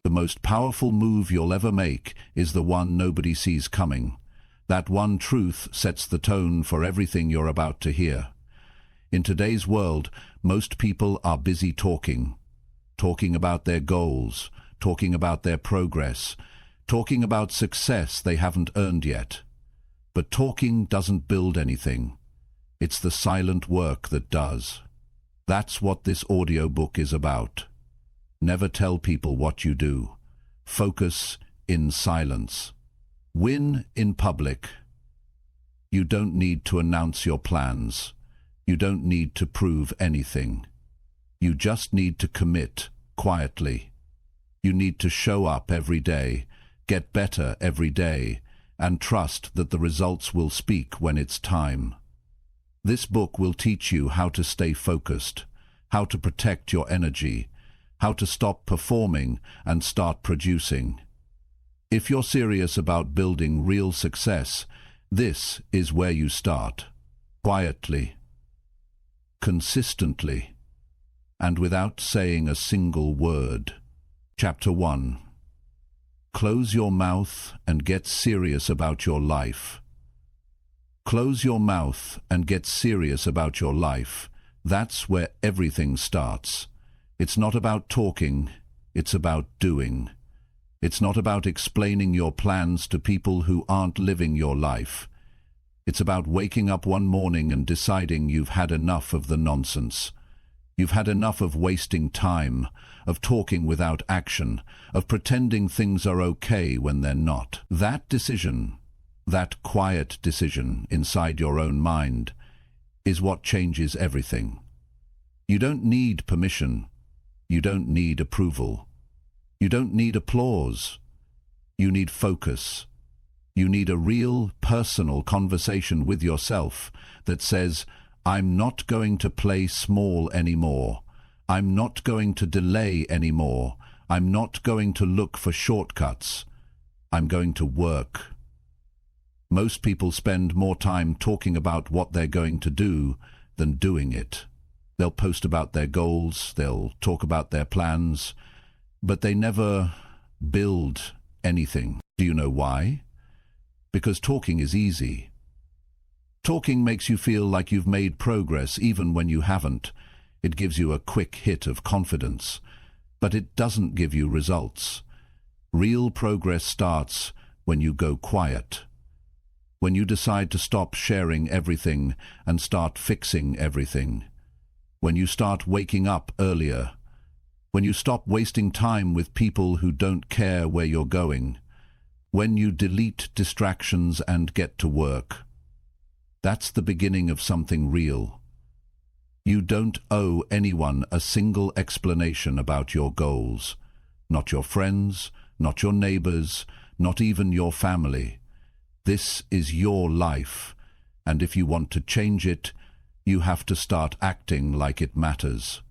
The most powerful move you'll ever make is the one nobody sees coming. That one truth sets the tone for everything you're about to hear. In today's world, most people are busy talking about their goals, talking about their progress, talking about success they haven't earned yet. But talking doesn't build anything. It's the silent work that does. That's what this audiobook is about. Never tell people what you do. Focus in silence. Win in public. You don't need to announce your plans. You don't need to prove anything. You just need to commit quietly. You need to show up every day, get better every day, and trust that the results will speak when it's time. This book will teach you how to stay focused, how to protect your energy, how to stop performing and start producing. If you're serious about building real success, this is where you start. Quietly, consistently, and without saying a single word. Chapter 1. Close your mouth and get serious about your life. Close your mouth and get serious about your life. That's where everything starts. It's not about talking, it's about doing. It's not about explaining your plans to people who aren't living your life. It's about waking up one morning and deciding you've had enough of the nonsense. You've had enough of wasting time, of talking without action, of pretending things are okay when they're not. That decision, that quiet decision inside your own mind, is what changes everything. You don't need permission. You don't need approval. You don't need applause. You need focus. You need a real, personal conversation with yourself that says, I'm not going to play small anymore. I'm not going to delay anymore. I'm not going to look for shortcuts. I'm going to work. Most people spend more time talking about what they're going to do than doing it. They'll post about their goals, they'll talk about their plans, but they never build anything. Do you know why? Because talking is easy. Talking makes you feel like you've made progress even when you haven't. It gives you a quick hit of confidence, but it doesn't give you results. Real progress starts when you go quiet. When you decide to stop sharing everything and start fixing everything. When you start waking up earlier. When you stop wasting time with people who don't care where you're going. When you delete distractions and get to work. That's the beginning of something real. You don't owe anyone a single explanation about your goals. Not your friends, not your neighbors, not even your family. This is your life, and if you want to change it, you have to start acting like it matters.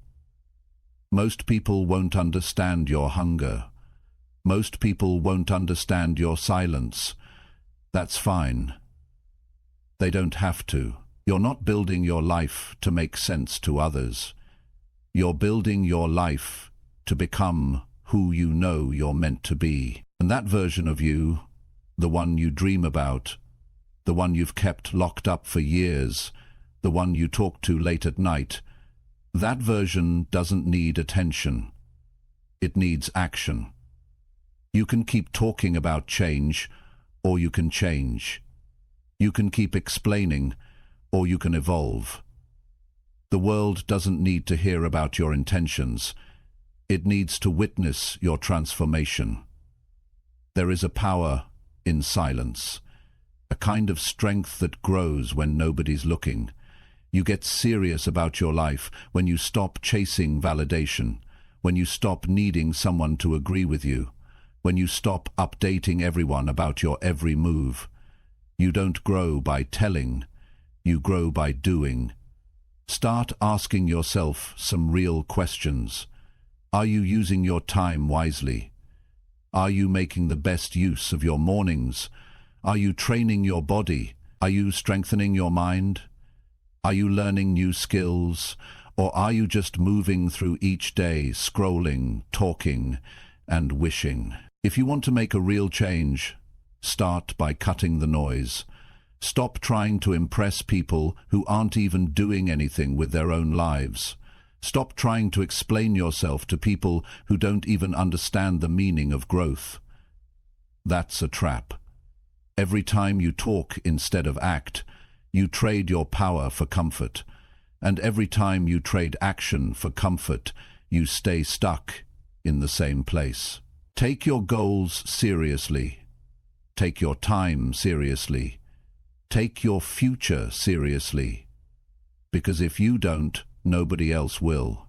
Most people won't understand your hunger. Most people won't understand your silence. That's fine. They don't have to. You're not building your life to make sense to others. You're building your life to become who you know you're meant to be. And that version of you, the one you dream about, the one you've kept locked up for years, the one you talk to late at night, that version doesn't need attention. It needs action. You can keep talking about change, or you can change. You can keep explaining, or you can evolve. The world doesn't need to hear about your intentions. It needs to witness your transformation. There is a power in silence, a kind of strength that grows when nobody's looking. You get serious about your life when you stop chasing validation, when you stop needing someone to agree with you, when you stop updating everyone about your every move. You don't grow by telling, you grow by doing. Start asking yourself some real questions. Are you using your time wisely? Are you making the best use of your mornings? Are you training your body? Are you strengthening your mind? Are you learning new skills? Or are you just moving through each day, scrolling, talking, and wishing. If you want to make a real change, start by cutting the noise. Stop trying to impress people who aren't even doing anything with their own lives. Stop trying to explain yourself to people who don't even understand the meaning of growth. That's a trap. Every time you talk instead of act, you trade your power for comfort. And every time you trade action for comfort, you stay stuck in the same place. Take your goals seriously. Take your time seriously. Take your future seriously. Because if you don't, nobody else will.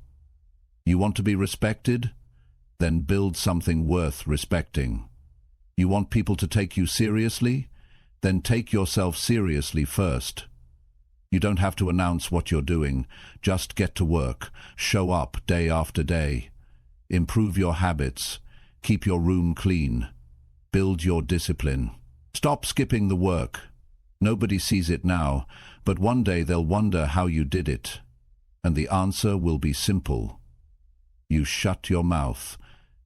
You want to be respected? Then build something worth respecting. You want people to take you seriously? Then take yourself seriously first. You don't have to announce what you're doing. Just get to work. Show up day after day. Improve your habits. Keep your room clean. Build your discipline. Stop skipping the work. Nobody sees it now, but one day they'll wonder how you did it. And the answer will be simple. You shut your mouth,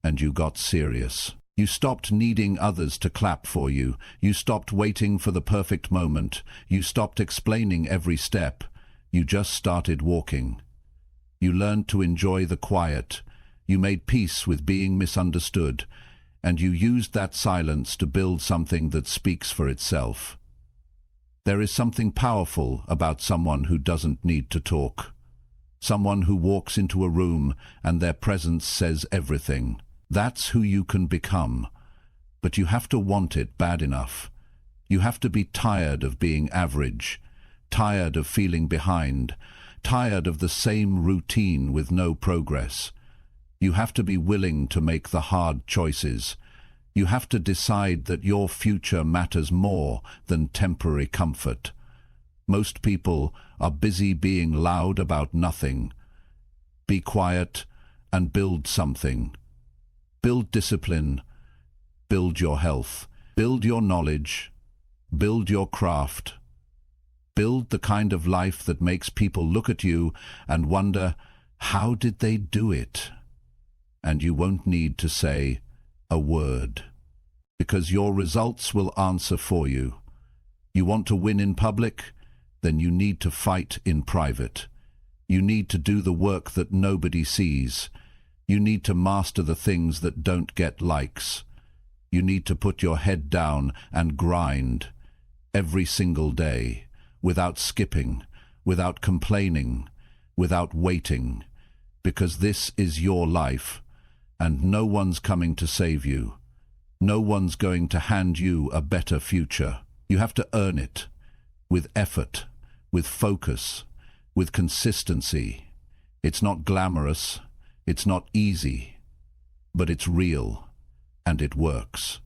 and you got serious. You stopped needing others to clap for you. You stopped waiting for the perfect moment. You stopped explaining every step. You just started walking. You learned to enjoy the quiet. You made peace with being misunderstood. And you used that silence to build something that speaks for itself. There is something powerful about someone who doesn't need to talk. Someone who walks into a room and their presence says everything. That's who you can become. But you have to want it bad enough. You have to be tired of being average, tired of feeling behind, tired of the same routine with no progress. You have to be willing to make the hard choices. You have to decide that your future matters more than temporary comfort. Most people are busy being loud about nothing. Be quiet and build something. Build discipline. Build your health. Build your knowledge. Build your craft. Build the kind of life that makes people look at you and wonder, how did they do it? And you won't need to say a word, because your results will answer for you. You want to win in public? Then you need to fight in private. You need to do the work that nobody sees. You need to master the things that don't get likes. You need to put your head down and grind every single day, without skipping, without complaining, without waiting, because this is your life, and no one's coming to save you. No one's going to hand you a better future. You have to earn it, with effort, with focus, with consistency. It's not glamorous. It's not easy, but it's real, and it works.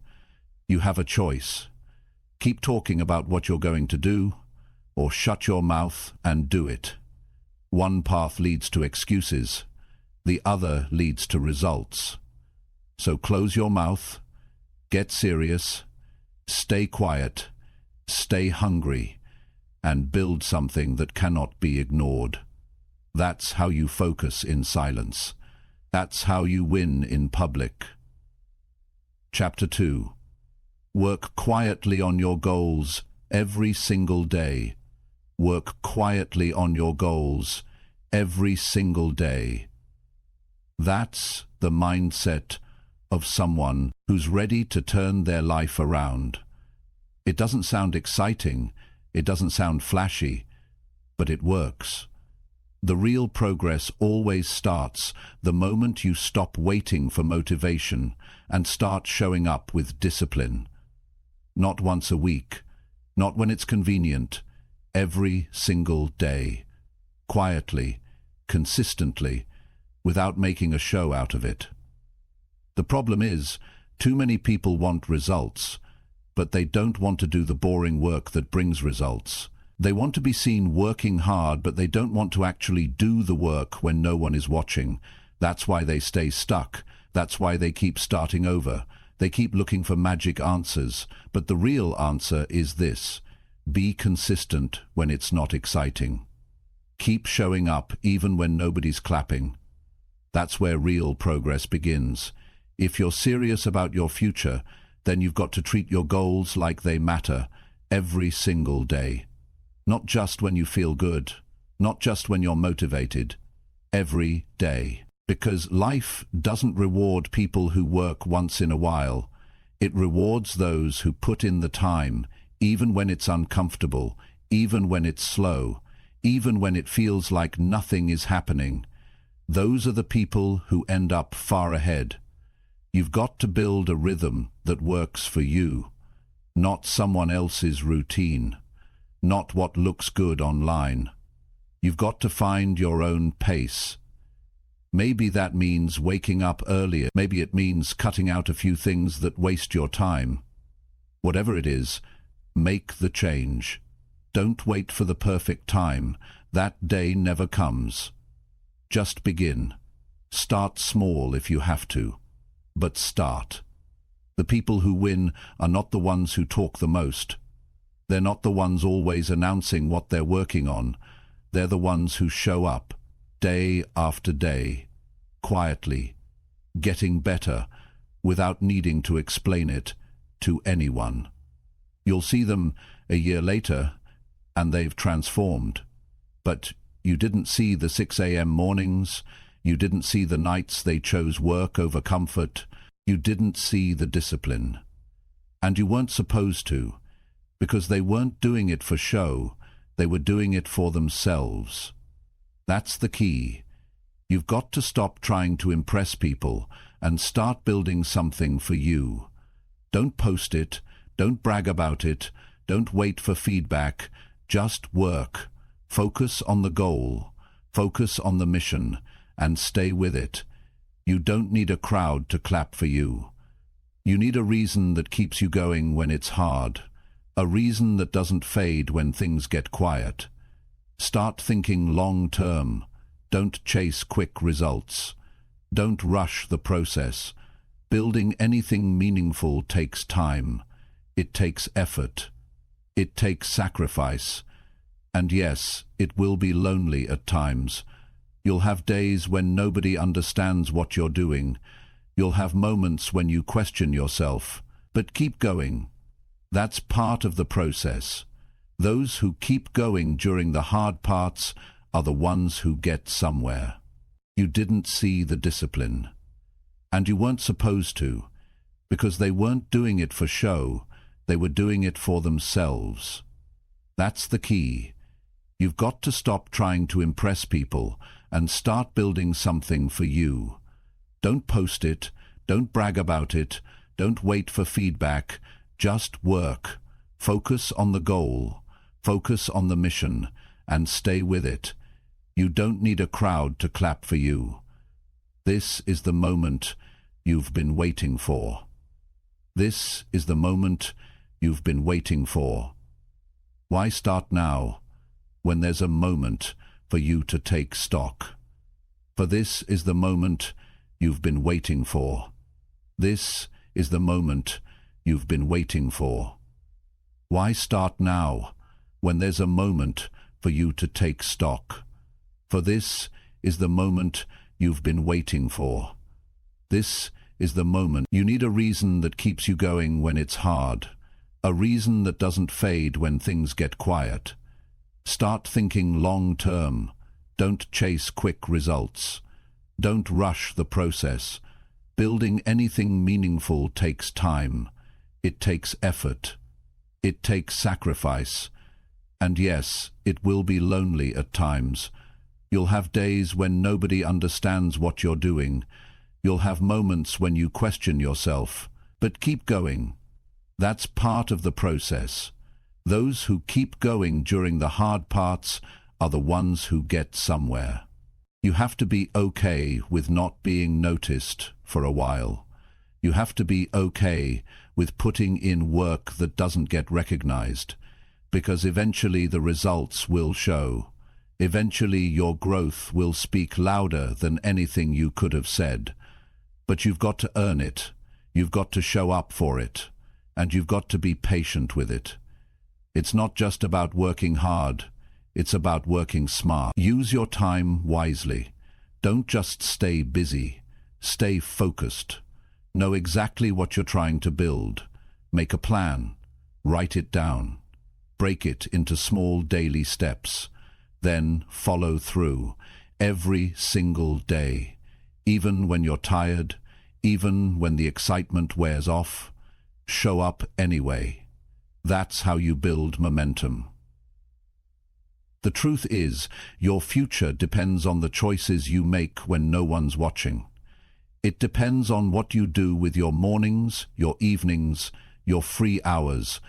You have a choice. Keep talking about what you're going to do, or shut your mouth and do it. One path leads to excuses. The other leads to results. So close your mouth, get serious, stay quiet, stay hungry, and build something that cannot be ignored. That's how you focus in silence. That's how you win in public. Chapter 2. Work quietly on your goals every single day. Work quietly on your goals every single day. That's the mindset of someone who's ready to turn their life around. It doesn't sound exciting, it doesn't sound flashy, but it works. The real progress always starts the moment you stop waiting for motivation and start showing up with discipline. Not once a week, not when it's convenient, every single day, quietly, consistently, without making a show out of it. The problem is, too many people want results, but they don't want to do the boring work that brings results. They want to be seen working hard, but they don't want to actually do the work when no one is watching. That's why they stay stuck. That's why they keep starting over. They keep looking for magic answers. But the real answer is this: be consistent when it's not exciting. Keep showing up even when nobody's clapping. That's where real progress begins. If you're serious about your future, then you've got to treat your goals like they matter every single day. Not just when you feel good, not just when you're motivated, every day. Because life doesn't reward people who work once in a while. It rewards those who put in the time, even when it's uncomfortable, even when it's slow, even when it feels like nothing is happening. Those are the people who end up far ahead. You've got to build a rhythm that works for you, not someone else's routine, not what looks good online. You've got to find your own pace. Maybe that means waking up earlier. Maybe it means cutting out a few things that waste your time. Whatever it is, make the change. Don't wait for the perfect time. That day never comes. Just begin. Start small if you have to, but start. The people who win are not the ones who talk the most. They're not the ones always announcing what they're working on. They're the ones who show up, day after day, quietly, getting better, without needing to explain it to anyone. You'll see them a year later, and they've transformed. But you didn't see the 6 a.m. mornings, you didn't see the nights they chose work over comfort, you didn't see the discipline. And you weren't supposed to, because they weren't doing it for show, they were doing it for themselves. That's the key. You've got to stop trying to impress people and start building something for you. Don't post it, don't brag about it, don't wait for feedback, just work. Focus on the goal, focus on the mission, and stay with it. You don't need a crowd to clap for you. You need a reason that keeps you going when it's hard, a reason that doesn't fade when things get quiet. Start thinking long-term. Don't chase quick results. Don't rush the process. Building anything meaningful takes time. It takes effort. It takes sacrifice. And yes, it will be lonely at times. You'll have days when nobody understands what you're doing. You'll have moments when you question yourself. But keep going. That's part of the process. Those who keep going during the hard parts are the ones who get somewhere. You didn't see the discipline. And you weren't supposed to, because they weren't doing it for show, they were doing it for themselves. That's the key. You've got to stop trying to impress people and start building something for you. Don't post it, don't brag about it, don't wait for feedback, just work. Focus on the goal, focus on the mission, and stay with it. You don't need a crowd to clap for you. This is the moment you've been waiting for. This is the moment you've been waiting for. Why start now, when there's a moment for you to take stock? For this is the moment you've been waiting for. This is the moment you've been waiting for. Why start now, when there's a moment for you to take stock? For this is the moment you've been waiting for. This is the moment. You need a reason that keeps you going when it's hard, a reason that doesn't fade when things get quiet. Start thinking long-term. Don't chase quick results. Don't rush the process. Building anything meaningful takes time. It takes effort. It takes sacrifice. And yes, it will be lonely at times. You'll have days when nobody understands what you're doing. You'll have moments when you question yourself. But keep going. That's part of the process. Those who keep going during the hard parts are the ones who get somewhere. You have to be okay with not being noticed for a while. You have to be okay with putting in work that doesn't get recognized, because eventually the results will show. Eventually your growth will speak louder than anything you could have said. But you've got to earn it. You've got to show up for it. And you've got to be patient with it. It's not just about working hard. It's about working smart. Use your time wisely. Don't just stay busy. Stay focused. Know exactly what you're trying to build. Make a plan. Write it down. Break it into small daily steps. Then follow through every single day. Even when you're tired, even when the excitement wears off, show up anyway. That's how you build momentum. The truth is, your future depends on the choices you make when no one's watching. It depends on what you do with your mornings, your evenings, your free hours.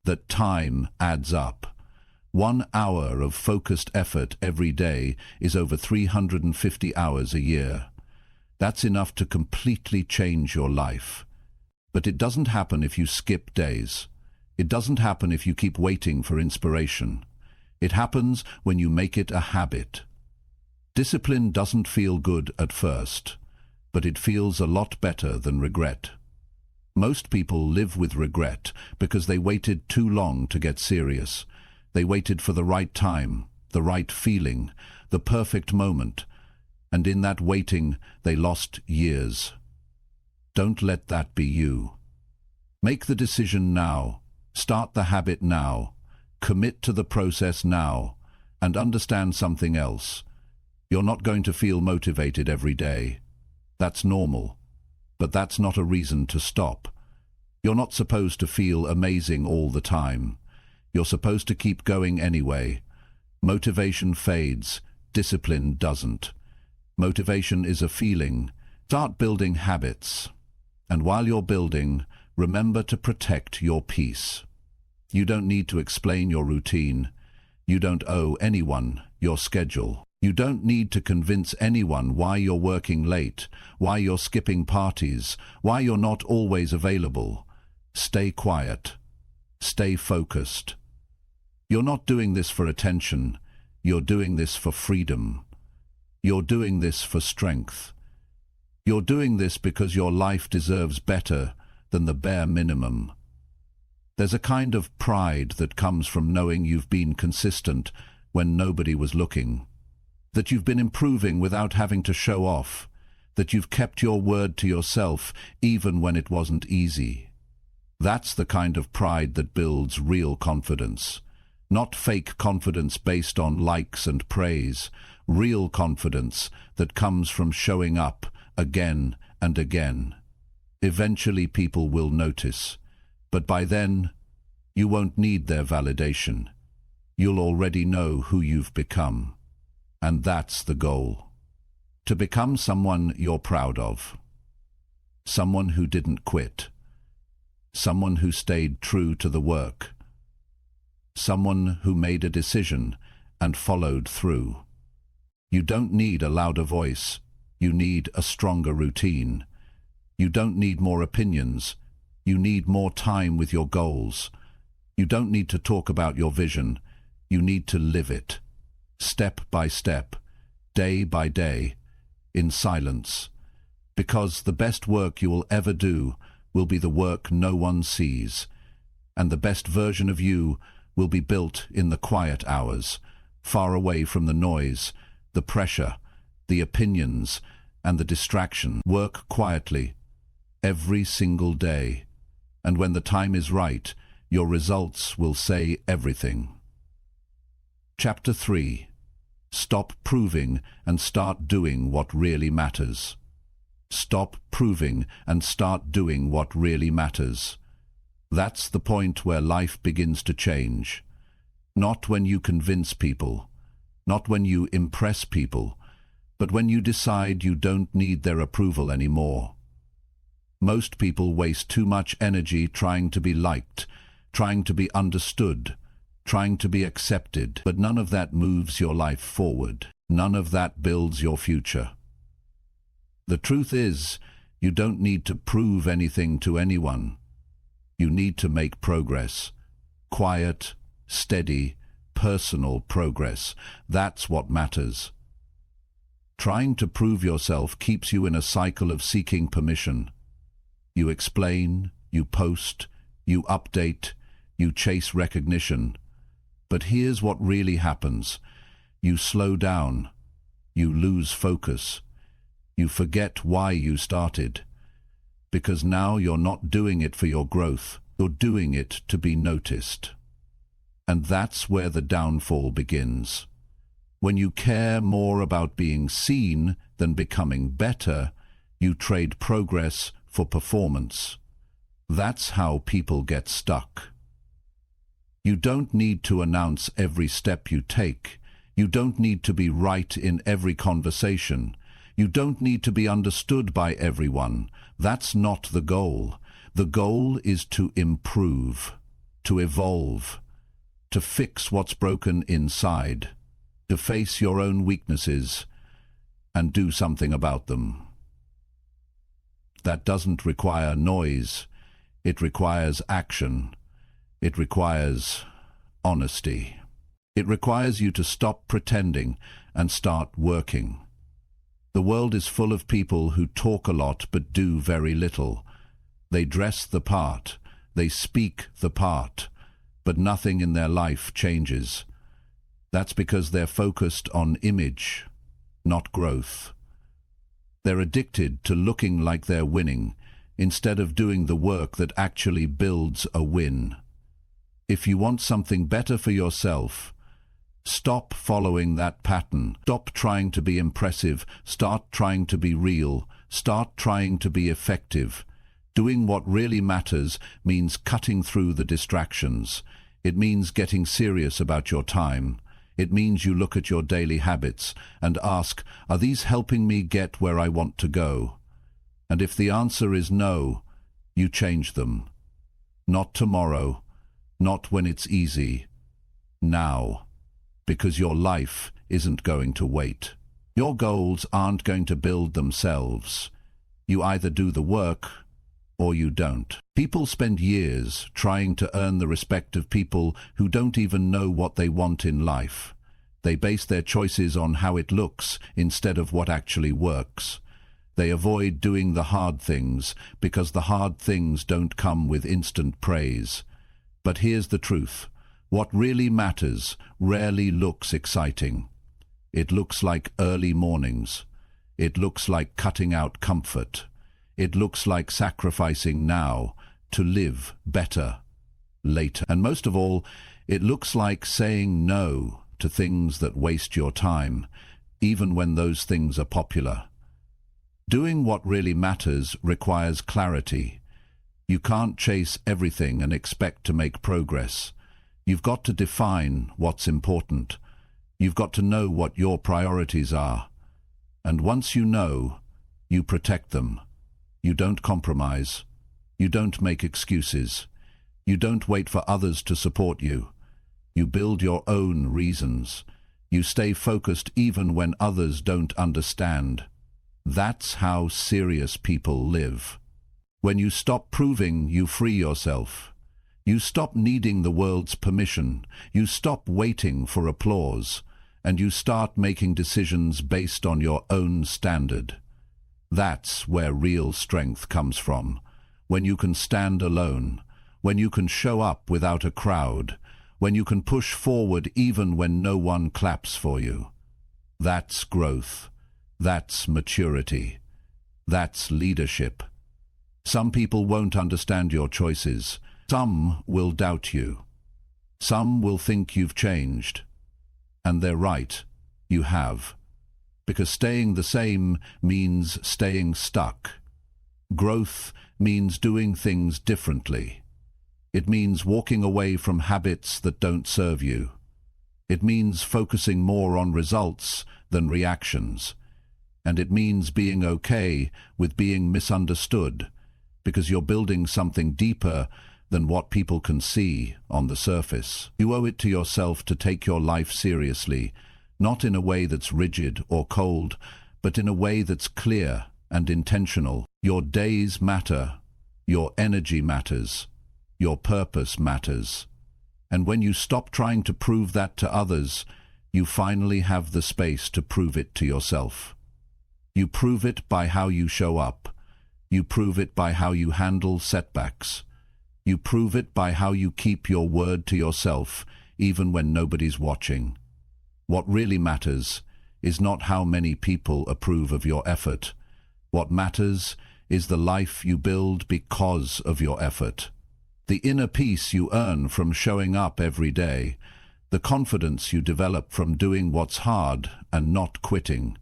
That time adds up. 1 hour of focused effort every day is over 350 hours a year. That's enough to completely change your life. But it doesn't happen if you skip days. It doesn't happen if you keep waiting for inspiration. It happens when you make it a habit. Discipline doesn't feel good at first, but it feels a lot better than regret. Most people live with regret because they waited too long to get serious. They waited for the right time, the right feeling, the perfect moment, and in that waiting they lost years. Don't let that be you. Make the decision now. Start the habit now. Commit to the process now, and understand something else. You're not going to feel motivated every day. That's normal, but that's not a reason to stop. You're not supposed to feel amazing all the time. You're supposed to keep going anyway. Motivation fades, discipline doesn't. Motivation is a feeling. Start building habits. And while you're building, remember to protect your peace. You don't need to explain your routine. You don't owe anyone your schedule. You don't need to convince anyone why you're working late, why you're skipping parties, why you're not always available. Stay quiet. Stay focused. You're not doing this for attention. You're doing this for freedom. You're doing this for strength. You're doing this because your life deserves better than the bare minimum. There's a kind of pride that comes from knowing you've been consistent when nobody was looking, that you've been improving without having to show off, that you've kept your word to yourself even when it wasn't easy. That's the kind of pride that builds real confidence. Not fake confidence based on likes and praise, real confidence that comes from showing up again and again. Eventually people will notice, but by then you won't need their validation. You'll already know who you've become. And that's the goal. To become someone you're proud of. Someone who didn't quit. Someone who stayed true to the work. Someone who made a decision and followed through. You don't need a louder voice. You need a stronger routine. You don't need more opinions. You need more time with your goals. You don't need to talk about your vision. You need to live it. Step by step, day by day, in silence. Because the best work you will ever do will be the work no one sees. And the best version of you will be built in the quiet hours, far away from the noise, the pressure, the opinions, and the distraction. Work quietly, every single day. And when the time is right, your results will say everything. Chapter 3. Stop proving and start doing what really matters. Stop proving and start doing what really matters. That's the point where life begins to change. Not when you convince people, not when you impress people, but when you decide you don't need their approval anymore. Most people waste too much energy trying to be liked, trying to be understood, trying to be accepted, but none of that moves your life forward. None of that builds your future. The truth is, you don't need to prove anything to anyone. You need to make progress. Quiet, steady, personal progress. That's what matters. Trying to prove yourself keeps you in a cycle of seeking permission. You explain, you post, you update, you chase recognition. But here's what really happens. You slow down. You lose focus. You forget why you started. because now you're not doing it for your growth, you're doing it to be noticed. And that's where the downfall begins. When you care more about being seen than becoming better, you trade progress for performance. That's how people get stuck. You don't need to announce every step you take. You don't need to be right in every conversation. You don't need to be understood by everyone. That's not the goal. The goal is to improve, to evolve, to fix what's broken inside, to face your own weaknesses and do something about them. That doesn't require noise. It requires action. It requires honesty. It requires you to stop pretending and start working. The world is full of people who talk a lot but do very little. They dress the part, they speak the part, but nothing in their life changes. That's because they're focused on image, not growth. They're addicted to looking like they're winning, instead of doing the work that actually builds a win. If you want something better for yourself, stop following that pattern. Stop trying to be impressive. Start trying to be real. Start trying to be effective. Doing what really matters means cutting through the distractions. It means getting serious about your time. It means you look at your daily habits and ask, are these helping me get where I want to go? And if the answer is no, you change them. Not tomorrow, not when it's easy. Now. Because your life isn't going to wait. Your goals aren't going to build themselves. You either do the work or you don't. People spend years trying to earn the respect of people who don't even know what they want in life. They base their choices on how it looks instead of what actually works. They avoid doing the hard things because the hard things don't come with instant praise. But here's the truth. What really matters rarely looks exciting. It looks like early mornings. It looks like cutting out comfort. It looks like sacrificing now to live better later. And most of all, it looks like saying no to things that waste your time, even when those things are popular. Doing what really matters requires clarity. You can't chase everything and expect to make progress. You've got to define what's important. You've got to know what your priorities are. And once you know, you protect them. You don't compromise. You don't make excuses. You don't wait for others to support you. You build your own reasons. You stay focused even when others don't understand. That's how serious people live. When you stop proving, you free yourself. You stop needing the world's permission. You stop waiting for applause. And you start making decisions based on your own standard. That's where real strength comes from. When you can stand alone. When you can show up without a crowd. When you can push forward even when no one claps for you. That's growth. That's maturity. That's leadership. Some people won't understand your choices. Some will doubt you. Some will think you've changed. And they're right, you have. Because staying the same means staying stuck. Growth means doing things differently. It means walking away from habits that don't serve you. It means focusing more on results than reactions. And it means being okay with being misunderstood, because you're building something deeper than what people can see on the surface. You owe it to yourself to take your life seriously, not in a way that's rigid or cold, but in a way that's clear and intentional. Your days matter, your energy matters, your purpose matters. And when you stop trying to prove that to others, you finally have the space to prove it to yourself. You prove it by how you show up. You prove it by how you handle setbacks. You prove it by how you keep your word to yourself, even when nobody's watching. What really matters is not how many people approve of your effort. What matters is the life you build because of your effort. The inner peace you earn from showing up every day, the confidence you develop from doing what's hard and not quitting,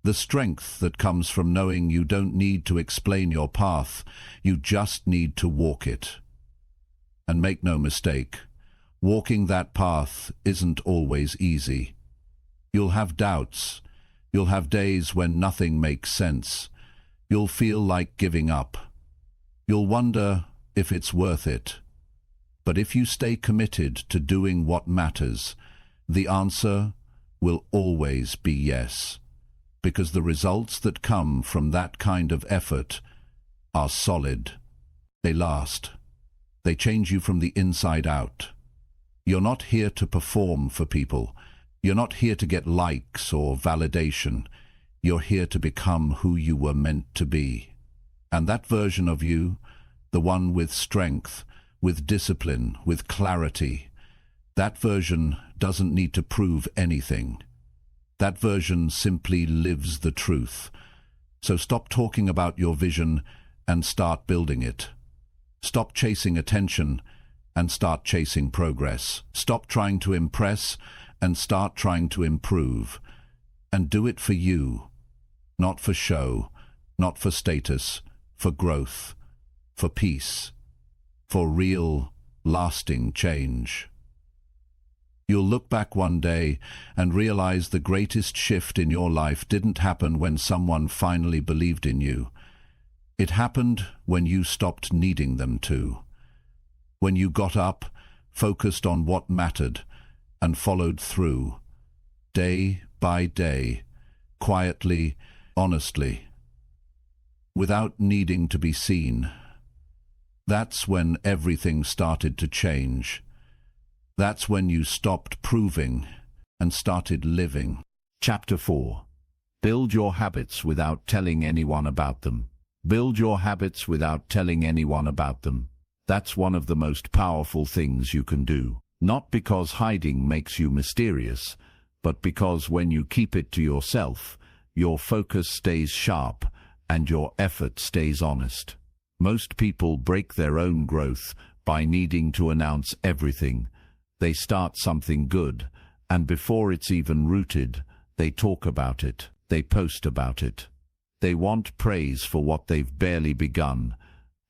the strength that comes from knowing you don't need to explain your path, you just need to walk it. And make no mistake, walking that path isn't always easy. You'll have doubts. You'll have days when nothing makes sense. You'll feel like giving up. You'll wonder if it's worth it. But if you stay committed to doing what matters, the answer will always be yes. Because the results that come from that kind of effort are solid. They last. They change you from the inside out. You're not here to perform for people. You're not here to get likes or validation. You're here to become who you were meant to be. And that version of you, the one with strength, with discipline, with clarity, that version doesn't need to prove anything. That version simply lives the truth. So stop talking about your vision and start building it. Stop chasing attention and start chasing progress. Stop trying to impress and start trying to improve. And do it for you, not for show, not for status, for growth, for peace, for real, lasting change. You'll look back one day and realize the greatest shift in your life didn't happen when someone finally believed in you. It happened when you stopped needing them to. When you got up, focused on what mattered, and followed through, day by day, quietly, honestly, without needing to be seen. That's when everything started to change. That's when you stopped proving and started living. Chapter 4. Build your habits without telling anyone about them. Build your habits without telling anyone about them. That's one of the most powerful things you can do. Not because hiding makes you mysterious, but because when you keep it to yourself, your focus stays sharp and your effort stays honest. Most people break their own growth by needing to announce everything. They start something good, and before it's even rooted, they talk about it, they post about it. They want praise for what they've barely begun,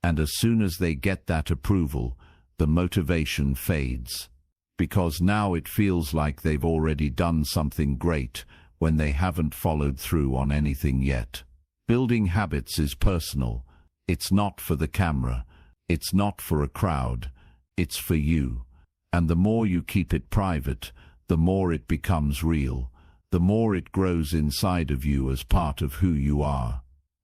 and as soon as they get that approval, the motivation fades. Because now it feels like they've already done something great when they haven't followed through on anything yet. Building habits is personal. It's not for the camera. It's not for a crowd. It's for you. And the more you keep it private, the more it becomes real. The more it grows inside of you as part of who you are.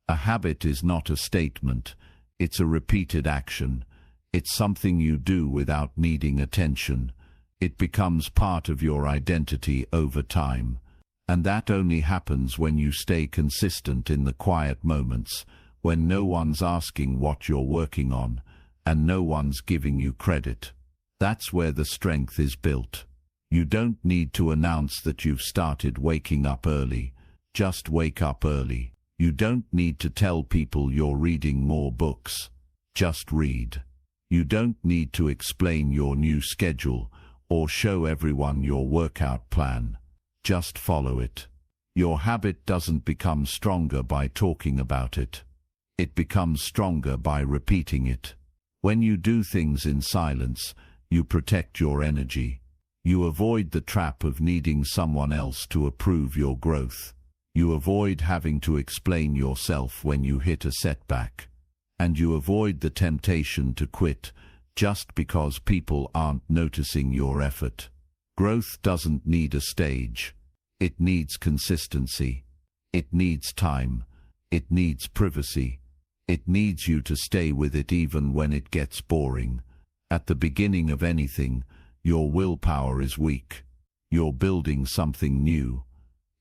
A habit is not a statement. It's a repeated action. It's something you do without needing attention. It becomes part of your identity over time. And that only happens when you stay consistent in the quiet moments, when no one's asking what you're working on, and no one's giving you credit. That's where the strength is built. You don't need to announce that you've started waking up early. Just wake up early. You don't need to tell people you're reading more books. Just read. You don't need to explain your new schedule or show everyone your workout plan. Just follow it. Your habit doesn't become stronger by talking about it. It becomes stronger by repeating it. When you do things in silence, you protect your energy. You avoid the trap of needing someone else to approve your growth. You avoid having to explain yourself when you hit a setback. And you avoid the temptation to quit just because people aren't noticing your effort. Growth doesn't need a stage. It needs consistency. It needs time. It needs privacy. It needs you to stay with it even when it gets boring. At the beginning of anything, your willpower is weak. You're building something new.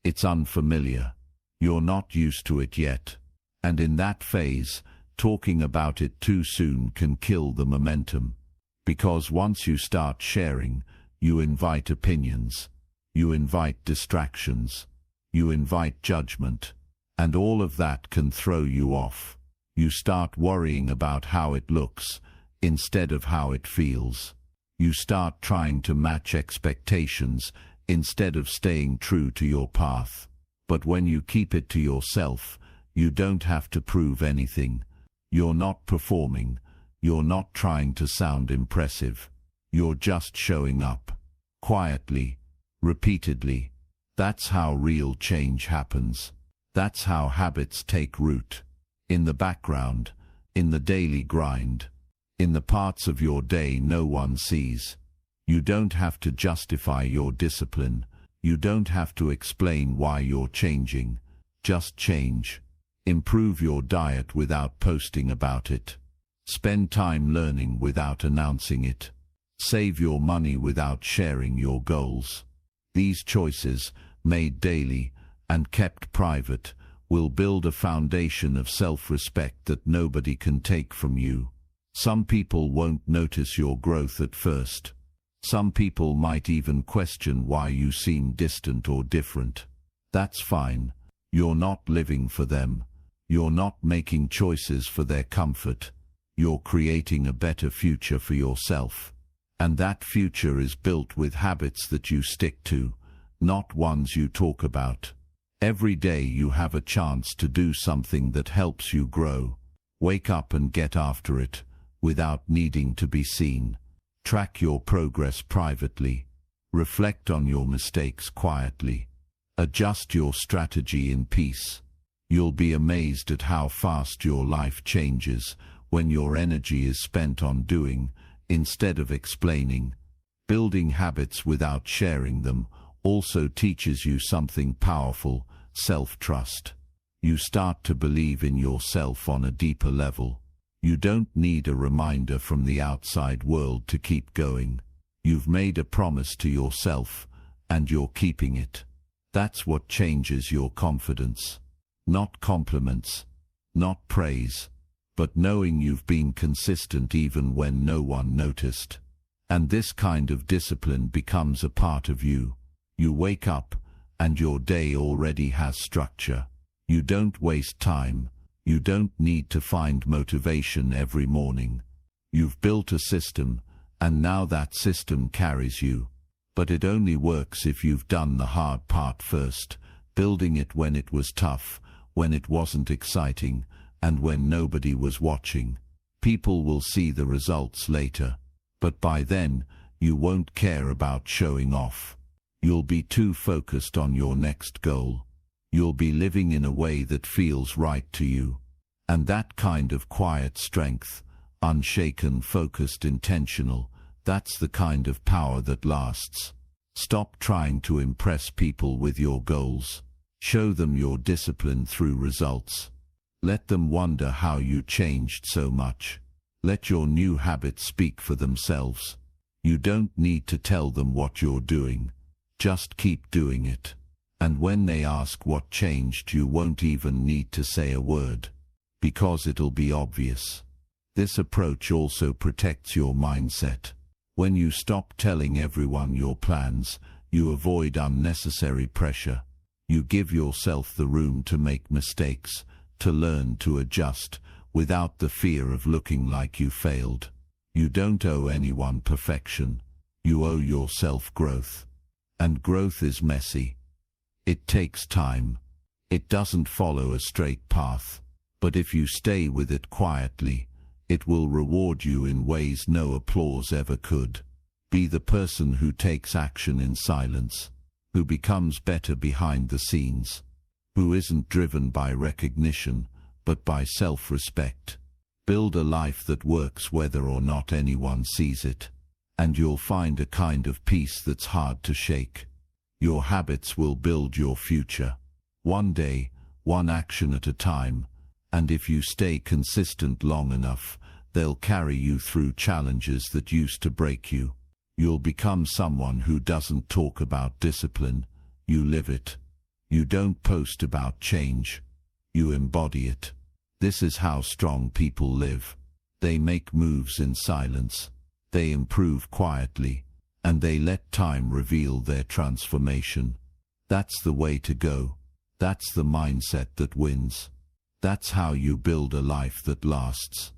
It's unfamiliar. You're not used to it yet. And in that phase, talking about it too soon can kill the momentum. Because once you start sharing, you invite opinions. You invite distractions. You invite judgment. And all of that can throw you off. You start worrying about how it looks instead of how it feels. You start trying to match expectations instead of staying true to your path. But when you keep it to yourself, you don't have to prove anything. You're not performing. You're not trying to sound impressive. You're just showing up. Quietly, repeatedly. That's how real change happens. That's how habits take root. In the background, in the daily grind, in the parts of your day no one sees. You don't have to justify your discipline. You don't have to explain why you're changing. Just change. Improve your diet without posting about it. Spend time learning without announcing it. Save your money without sharing your goals. These choices, made daily and kept private, will build a foundation of self-respect that nobody can take from you. Some people won't notice your growth at first. Some people might even question why you seem distant or different. That's fine. You're not living for them. You're not making choices for their comfort. You're creating a better future for yourself. And that future is built with habits that you stick to, not ones you talk about. Every day you have a chance to do something that helps you grow. Wake up and get after it, without needing to be seen. Track your progress privately. Reflect on your mistakes quietly. Adjust your strategy in peace. You'll be amazed at how fast your life changes when your energy is spent on doing, instead of explaining. Building habits without sharing them also teaches you something powerful: self-trust. You start to believe in yourself on a deeper level. You don't need a reminder from the outside world to keep going. You've made a promise to yourself, and you're keeping it. That's what changes your confidence. Not compliments, not praise, but knowing you've been consistent even when no one noticed. And this kind of discipline becomes a part of you. You wake up, and your day already has structure. You don't waste time. You don't need to find motivation every morning. You've built a system, and now that system carries you. But it only works if you've done the hard part first, building it when it was tough, when it wasn't exciting, and when nobody was watching. People will see the results later, but by then, you won't care about showing off. You'll be too focused on your next goal. You'll be living in a way that feels right to you. And that kind of quiet strength, unshaken, focused, intentional, that's the kind of power that lasts. Stop trying to impress people with your goals. Show them your discipline through results. Let them wonder how you changed so much. Let your new habits speak for themselves. You don't need to tell them what you're doing. Just keep doing it. And when they ask what changed, you won't even need to say a word, because it'll be obvious. This approach also protects your mindset. When you stop telling everyone your plans, you avoid unnecessary pressure. You give yourself the room to make mistakes, to learn, to adjust, without the fear of looking like you failed. You don't owe anyone perfection. You owe yourself growth. And growth is messy. It takes time. It doesn't follow a straight path. But if you stay with it quietly, it will reward you in ways no applause ever could. Be the person who takes action in silence, who becomes better behind the scenes, who isn't driven by recognition, but by self-respect. Build a life that works whether or not anyone sees it, and you'll find a kind of peace that's hard to shake. Your habits will build your future. One day, one action at a time, and if you stay consistent long enough, they'll carry you through challenges that used to break you. You'll become someone who doesn't talk about discipline, you live it. You don't post about change, you embody it. This is how strong people live. They make moves in silence, they improve quietly, and they let time reveal their transformation. That's the way to go. That's the mindset that wins. That's how you build a life that lasts.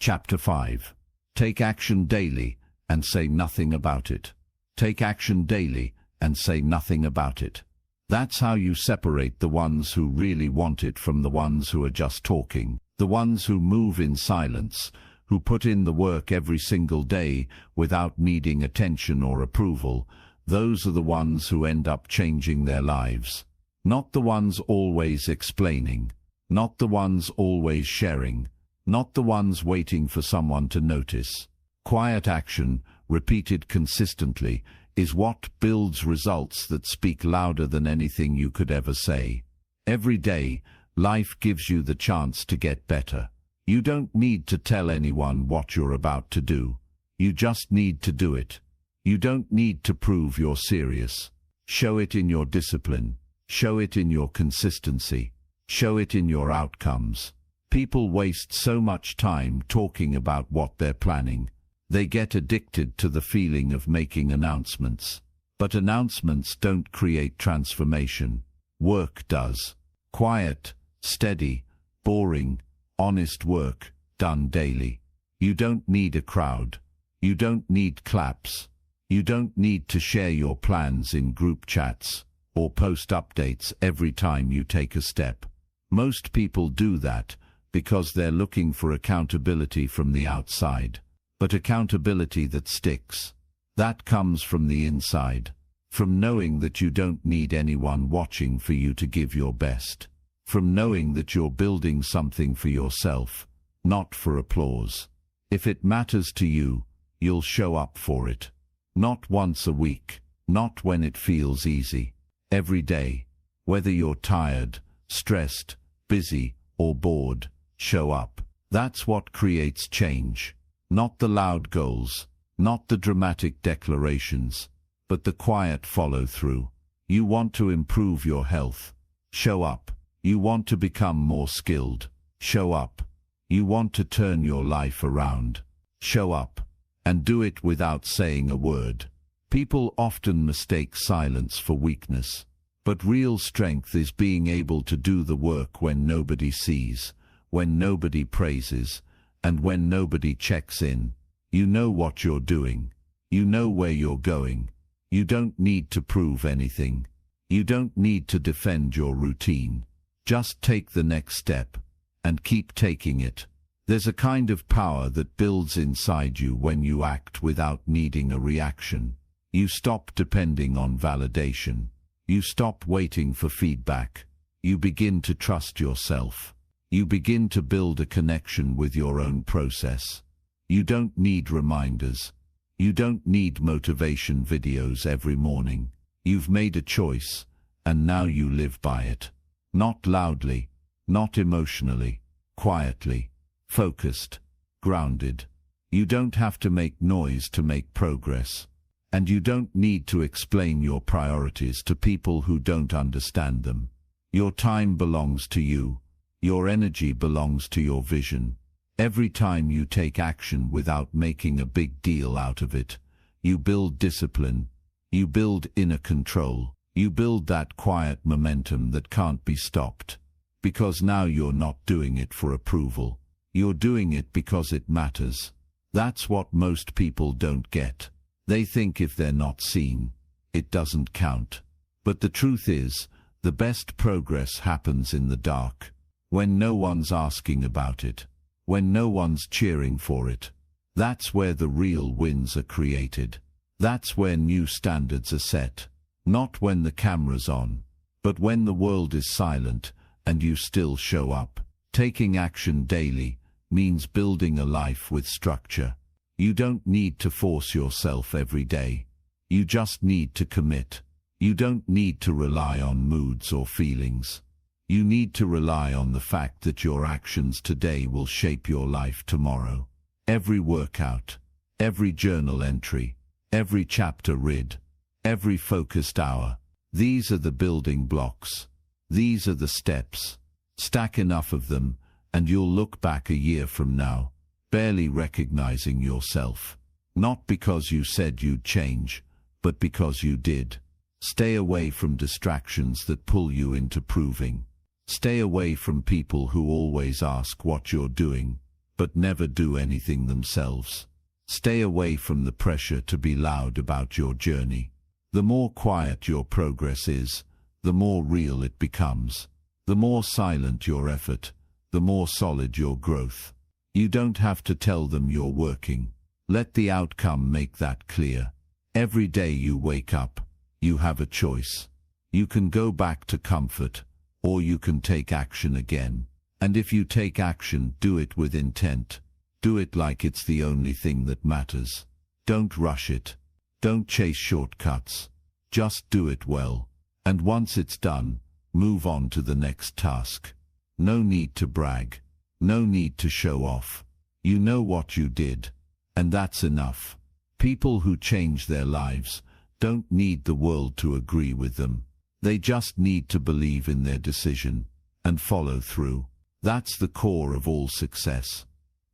Chapter 5. Take action daily and say nothing about it. Take action daily and say nothing about it. That's how you separate the ones who really want it from the ones who are just talking, the ones who move in silence, who put in the work every single day without needing attention or approval. Those are the ones who end up changing their lives. Not the ones always explaining, not the ones always sharing, not the ones waiting for someone to notice. Quiet action, repeated consistently, is what builds results that speak louder than anything you could ever say. Every day, life gives you the chance to get better. You don't need to tell anyone what you're about to do. You just need to do it. You don't need to prove you're serious. Show it in your discipline. Show it in your consistency. Show it in your outcomes. People waste so much time talking about what they're planning. They get addicted to the feeling of making announcements. But announcements don't create transformation. Work does. Quiet, steady, boring, honest work, done daily. You don't need a crowd. You don't need claps. You don't need to share your plans in group chats or post updates every time you take a step. Most people do that because they're looking for accountability from the outside. But accountability that sticks, that comes from the inside, from knowing that you don't need anyone watching for you to give your best, from knowing that you're building something for yourself, not for applause. If it matters to you, you'll show up for it. Not once a week, not when it feels easy. Every day, whether you're tired, stressed, busy, or bored, show up. That's what creates change. Not the loud goals, not the dramatic declarations, but the quiet follow-through. You want to improve your health? Show up. You want to become more skilled? Show up. You want to turn your life around? Show up. And do it without saying a word. People often mistake silence for weakness. But real strength is being able to do the work when nobody sees, when nobody praises, and when nobody checks in. You know what you're doing. You know where you're going. You don't need to prove anything. You don't need to defend your routine. Just take the next step, and keep taking it. There's a kind of power that builds inside you when you act without needing a reaction. You stop depending on validation. You stop waiting for feedback. You begin to trust yourself. You begin to build a connection with your own process. You don't need reminders. You don't need motivation videos every morning. You've made a choice, and now you live by it. Not loudly, not emotionally, quietly, focused, grounded. You don't have to make noise to make progress. And you don't need to explain your priorities to people who don't understand them. Your time belongs to you. Your energy belongs to your vision. Every time you take action without making a big deal out of it, you build discipline. You build inner control. You build that quiet momentum that can't be stopped. Because now you're not doing it for approval. You're doing it because it matters. That's what most people don't get. They think if they're not seen, it doesn't count. But the truth is, the best progress happens in the dark, when no one's asking about it, when no one's cheering for it. That's where the real wins are created. That's where new standards are set. Not when the camera's on, but when the world is silent and you still show up. Taking action daily means building a life with structure. You don't need to force yourself every day. You just need to commit. You don't need to rely on moods or feelings. You need to rely on the fact that your actions today will shape your life tomorrow. Every workout, every journal entry, every chapter read, every focused hour. These are the building blocks. These are the steps. Stack enough of them, and you'll look back a year from now, barely recognizing yourself. Not because you said you'd change, but because you did. Stay away from distractions that pull you into proving. Stay away from people who always ask what you're doing, but never do anything themselves. Stay away from the pressure to be loud about your journey. The more quiet your progress is, the more real it becomes. The more silent your effort, the more solid your growth. You don't have to tell them you're working. Let the outcome make that clear. Every day you wake up, you have a choice. You can go back to comfort, or you can take action again. And if you take action, do it with intent. Do it like it's the only thing that matters. Don't rush it. Don't chase shortcuts. Just do it well. And once it's done, move on to the next task. No need to brag. No need to show off. You know what you did, and that's enough. People who change their lives don't need the world to agree with them. They just need to believe in their decision and follow through. That's the core of all success.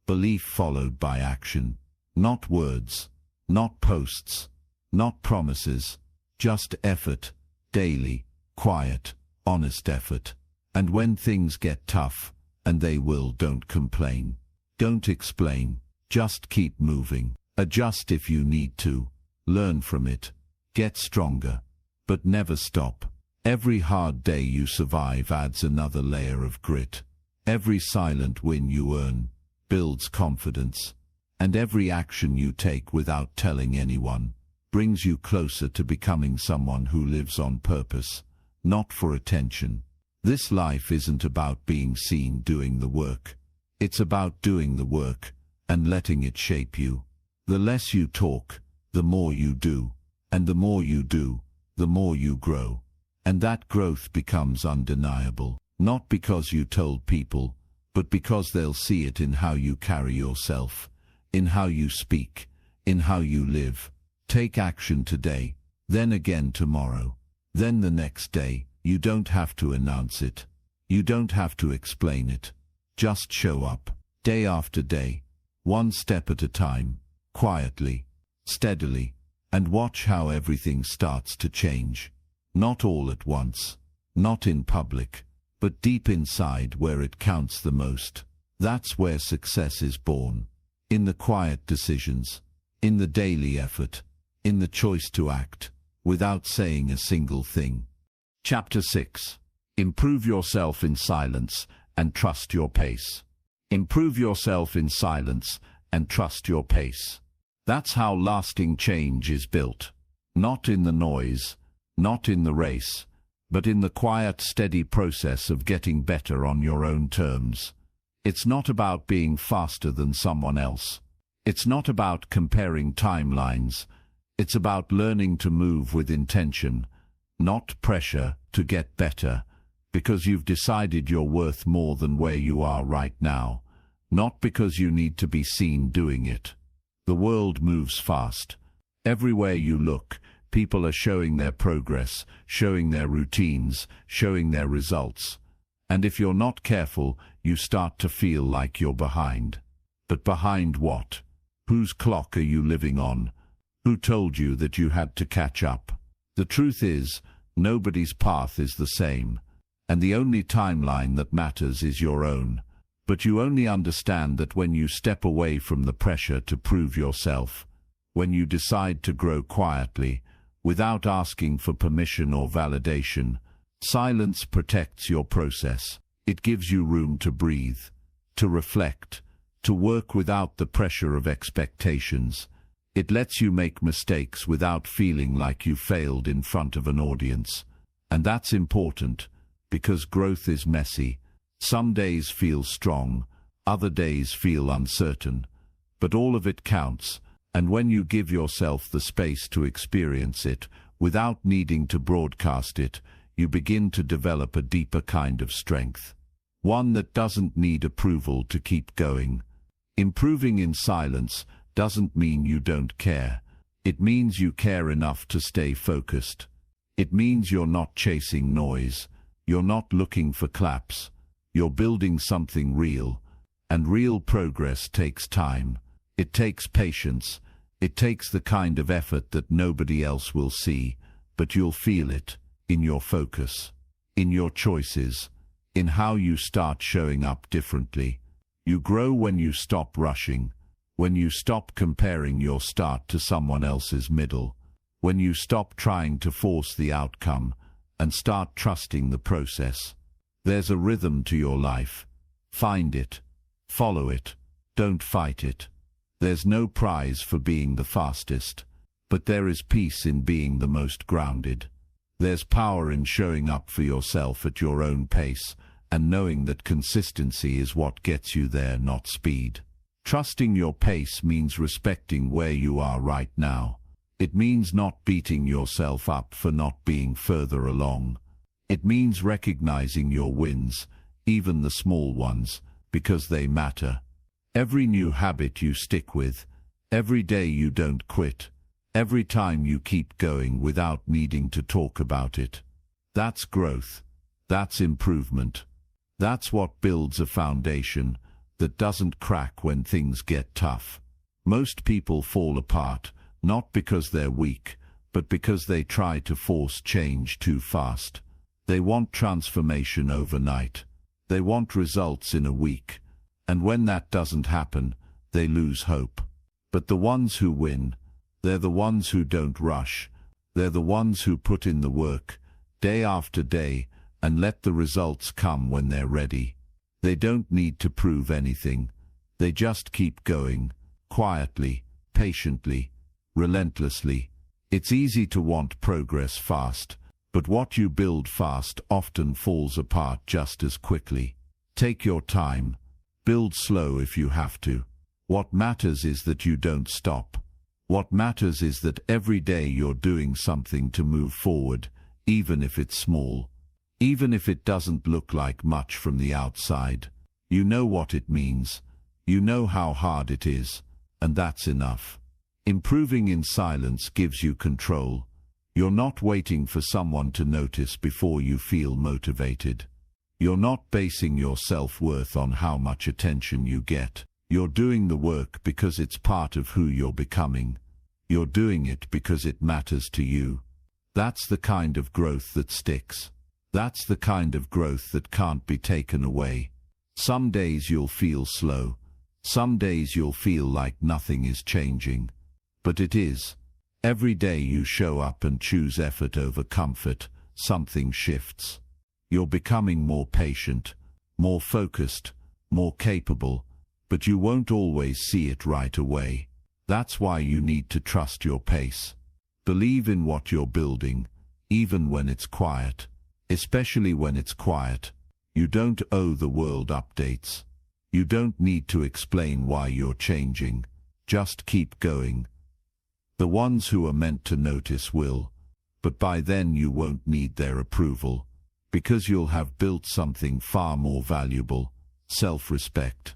Belief followed by action. Not words, not posts, not promises, just effort, daily, quiet, honest effort. And when things get tough, and they will, don't complain. Don't explain, just keep moving. Adjust if you need to. Learn from it. Get stronger. But never stop. Every hard day you survive adds another layer of grit. Every silent win you earn builds confidence. And every action you take without telling anyone brings you closer to becoming someone who lives on purpose, not for attention. This life isn't about being seen doing the work. It's about doing the work and letting it shape you. The less you talk, the more you do. And the more you do, the more you grow. And that growth becomes undeniable, not because you told people, but because they'll see it in how you carry yourself, in how you speak, in how you live. Take action today, then again tomorrow, then the next day. You don't have to announce it. You don't have to explain it. Just show up, day after day, one step at a time, quietly, steadily, and watch how everything starts to change. Not all at once, not in public, but deep inside where it counts the most. That's where success is born. In the quiet decisions, in the daily effort, in the choice to act, without saying a single thing. Chapter 6. Improve yourself in silence and trust your pace. Improve yourself in silence and trust your pace. That's how lasting change is built. Not in the noise, not in the race, but in the quiet, steady process of getting better on your own terms. It's not about being faster than someone else. It's not about comparing timelines. It's about learning to move with intention, not pressure, to get better, because you've decided you're worth more than where you are right now, not because you need to be seen doing it. The world moves fast. Everywhere you look, people are showing their progress, showing their routines, showing their results. And if you're not careful, you start to feel like you're behind. But behind what? Whose clock are you living on? Who told you that you had to catch up? The truth is, nobody's path is the same, and the only timeline that matters is your own. But you only understand that when you step away from the pressure to prove yourself, when you decide to grow quietly, without asking for permission or validation. Silence protects your process. It gives you room to breathe, to reflect, to work without the pressure of expectations. It lets you make mistakes without feeling like you failed in front of an audience. And that's important, because growth is messy. Some days feel strong, other days feel uncertain. But all of it counts, and when you give yourself the space to experience it, without needing to broadcast it, you begin to develop a deeper kind of strength. One that doesn't need approval to keep going. Improving in silence doesn't mean you don't care. It means you care enough to stay focused. It means you're not chasing noise. You're not looking for claps. You're building something real. And real progress takes time. It takes patience. It takes the kind of effort that nobody else will see, but you'll feel it, in your focus, in your choices, in how you start showing up differently. You grow when you stop rushing, when you stop comparing your start to someone else's middle, when you stop trying to force the outcome and start trusting the process. There's a rhythm to your life. Find it. Follow it. Don't fight it. There's no prize for being the fastest, but there is peace in being the most grounded. There's power in showing up for yourself at your own pace and knowing that consistency is what gets you there, not speed. Trusting your pace means respecting where you are right now. It means not beating yourself up for not being further along. It means recognizing your wins, even the small ones, because they matter. Every new habit you stick with, every day you don't quit, every time you keep going without needing to talk about it. That's growth. That's improvement. That's what builds a foundation that doesn't crack when things get tough. Most people fall apart, not because they're weak, but because they try to force change too fast. They want transformation overnight. They want results in a week. And when that doesn't happen, they lose hope. But the ones who win, they're the ones who don't rush. They're the ones who put in the work, day after day, and let the results come when they're ready. They don't need to prove anything. They just keep going, quietly, patiently, relentlessly. It's easy to want progress fast, but what you build fast often falls apart just as quickly. Take your time. Build slow if you have to. What matters is that you don't stop. What matters is that every day you're doing something to move forward, even if it's small. Even if it doesn't look like much from the outside. You know what it means. You know how hard it is, and that's enough. Improving in silence gives you control. You're not waiting for someone to notice before you feel motivated. You're not basing your self-worth on how much attention you get. You're doing the work because it's part of who you're becoming. You're doing it because it matters to you. That's the kind of growth that sticks. That's the kind of growth that can't be taken away. Some days you'll feel slow. Some days you'll feel like nothing is changing. But it is. Every day you show up and choose effort over comfort, something shifts. You're becoming more patient, more focused, more capable, but you won't always see it right away. That's why you need to trust your pace. Believe in what you're building, even when it's quiet. Especially when it's quiet. You don't owe the world updates. You don't need to explain why you're changing. Just keep going. The ones who are meant to notice will, but by then you won't need their approval, because you'll have built something far more valuable, self-respect.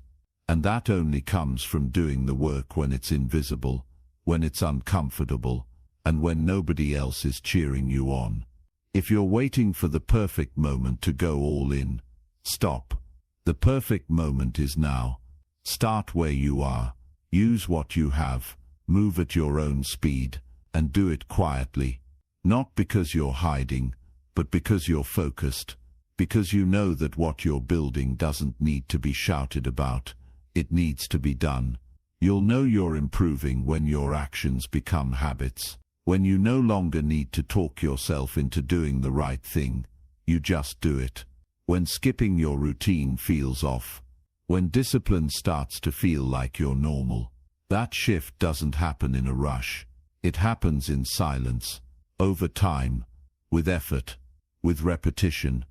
And that only comes from doing the work when it's invisible, when it's uncomfortable, and when nobody else is cheering you on. If you're waiting for the perfect moment to go all in, stop. The perfect moment is now. Start where you are. Use what you have. Move at your own speed, and do it quietly. Not because you're hiding, but because you're focused. Because you know that what you're building doesn't need to be shouted about. It needs to be done. You'll know you're improving when your actions become habits. When you no longer need to talk yourself into doing the right thing, you just do it. When skipping your routine feels off. When discipline starts to feel like you're normal. That shift doesn't happen in a rush. It happens in silence, over time, with effort, with repetition.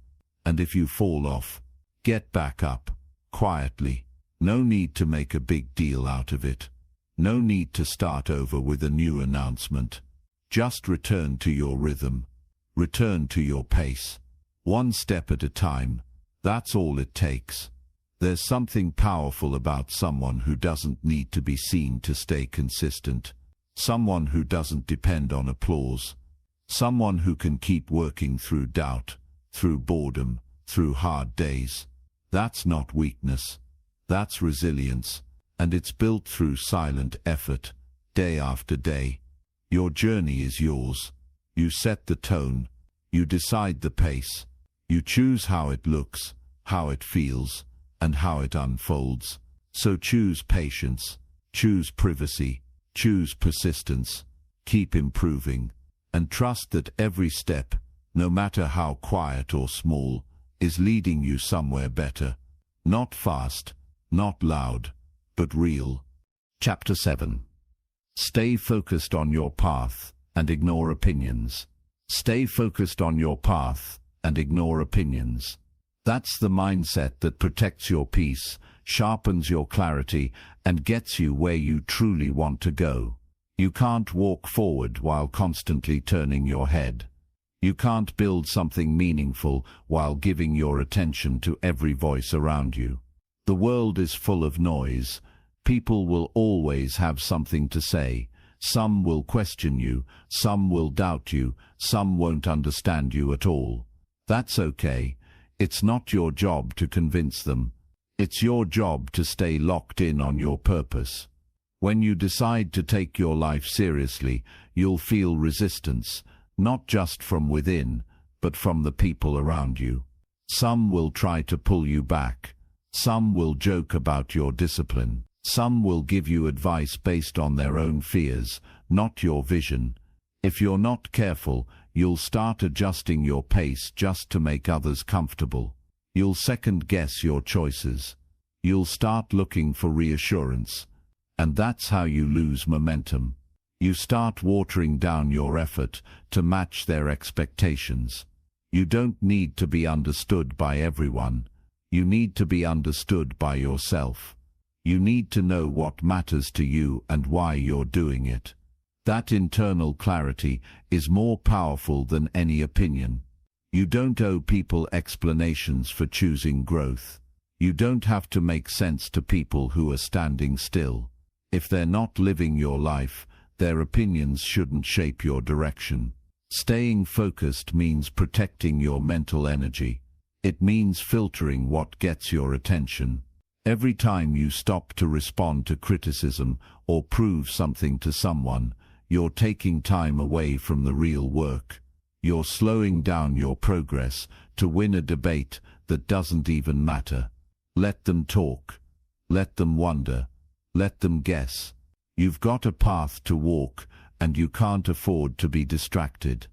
And if you fall off, get back up, quietly. No need to make a big deal out of it. No need to start over with a new announcement. Just return to your rhythm. Return to your pace. One step at a time. That's all it takes. There's something powerful about someone who doesn't need to be seen to stay consistent. Someone who doesn't depend on applause. Someone who can keep working through doubt, through boredom, through hard days. That's not weakness. That's resilience. And it's built through silent effort, day after day. Your journey is yours. You set the tone. You decide the pace. You choose how it looks, how it feels, and how it unfolds. So choose patience, choose privacy, choose persistence, keep improving, and trust that every step, no matter how quiet or small, is leading you somewhere better. Not fast, not loud, but real. Chapter 7. Stay focused on your path and ignore opinions. Stay focused on your path and ignore opinions. That's the mindset that protects your peace, sharpens your clarity, and gets you where you truly want to go. You can't walk forward while constantly turning your head. You can't build something meaningful while giving your attention to every voice around you. The world is full of noise. People will always have something to say. Some will question you, some will doubt you, some won't understand you at all. That's okay. It's not your job to convince them. It's your job to stay locked in on your purpose. When you decide to take your life seriously, you'll feel resistance, not just from within, but from the people around you. Some will try to pull you back. Some will joke about your discipline. Some will give you advice based on their own fears, not your vision. If you're not careful, you'll start adjusting your pace just to make others comfortable. You'll second-guess your choices. You'll start looking for reassurance. And that's how you lose momentum. You start watering down your effort to match their expectations. You don't need to be understood by everyone. You need to be understood by yourself. You need to know what matters to you and why you're doing it. That internal clarity is more powerful than any opinion. You don't owe people explanations for choosing growth. You don't have to make sense to people who are standing still. If they're not living your life, their opinions shouldn't shape your direction. Staying focused means protecting your mental energy. It means filtering what gets your attention. Every time you stop to respond to criticism or prove something to someone, you're taking time away from the real work. You're slowing down your progress to win a debate that doesn't even matter. Let them talk. Let them wonder. Let them guess. You've got a path to walk, and you can't afford to be distracted.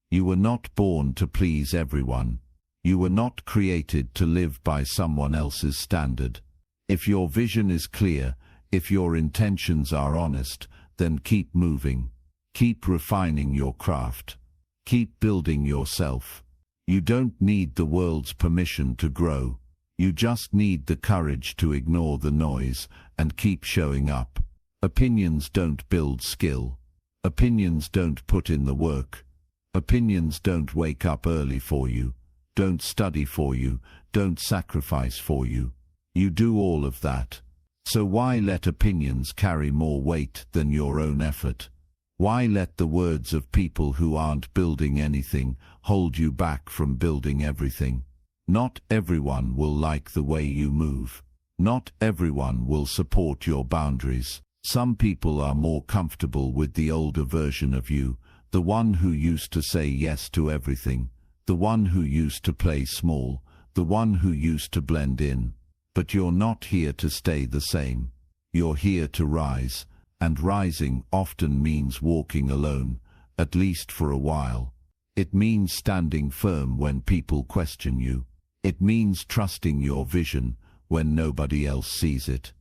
You were not born to please everyone. You were not created to live by someone else's standard. If your vision is clear, if your intentions are honest, then keep moving. Keep refining your craft. Keep building yourself. You don't need the world's permission to grow. You just need the courage to ignore the noise and keep showing up. Opinions don't build skill. Opinions don't put in the work. Opinions don't wake up early for you, don't study for you, don't sacrifice for you. You do all of that. So why let opinions carry more weight than your own effort? Why let the words of people who aren't building anything hold you back from building everything? Not everyone will like the way you move. Not everyone will support your boundaries. Some people are more comfortable with the older version of you, the one who used to say yes to everything, the one who used to play small, the one who used to blend in. But you're not here to stay the same. You're here to rise, and rising often means walking alone, at least for a while. It means standing firm when people question you. It means trusting your vision when nobody else sees it.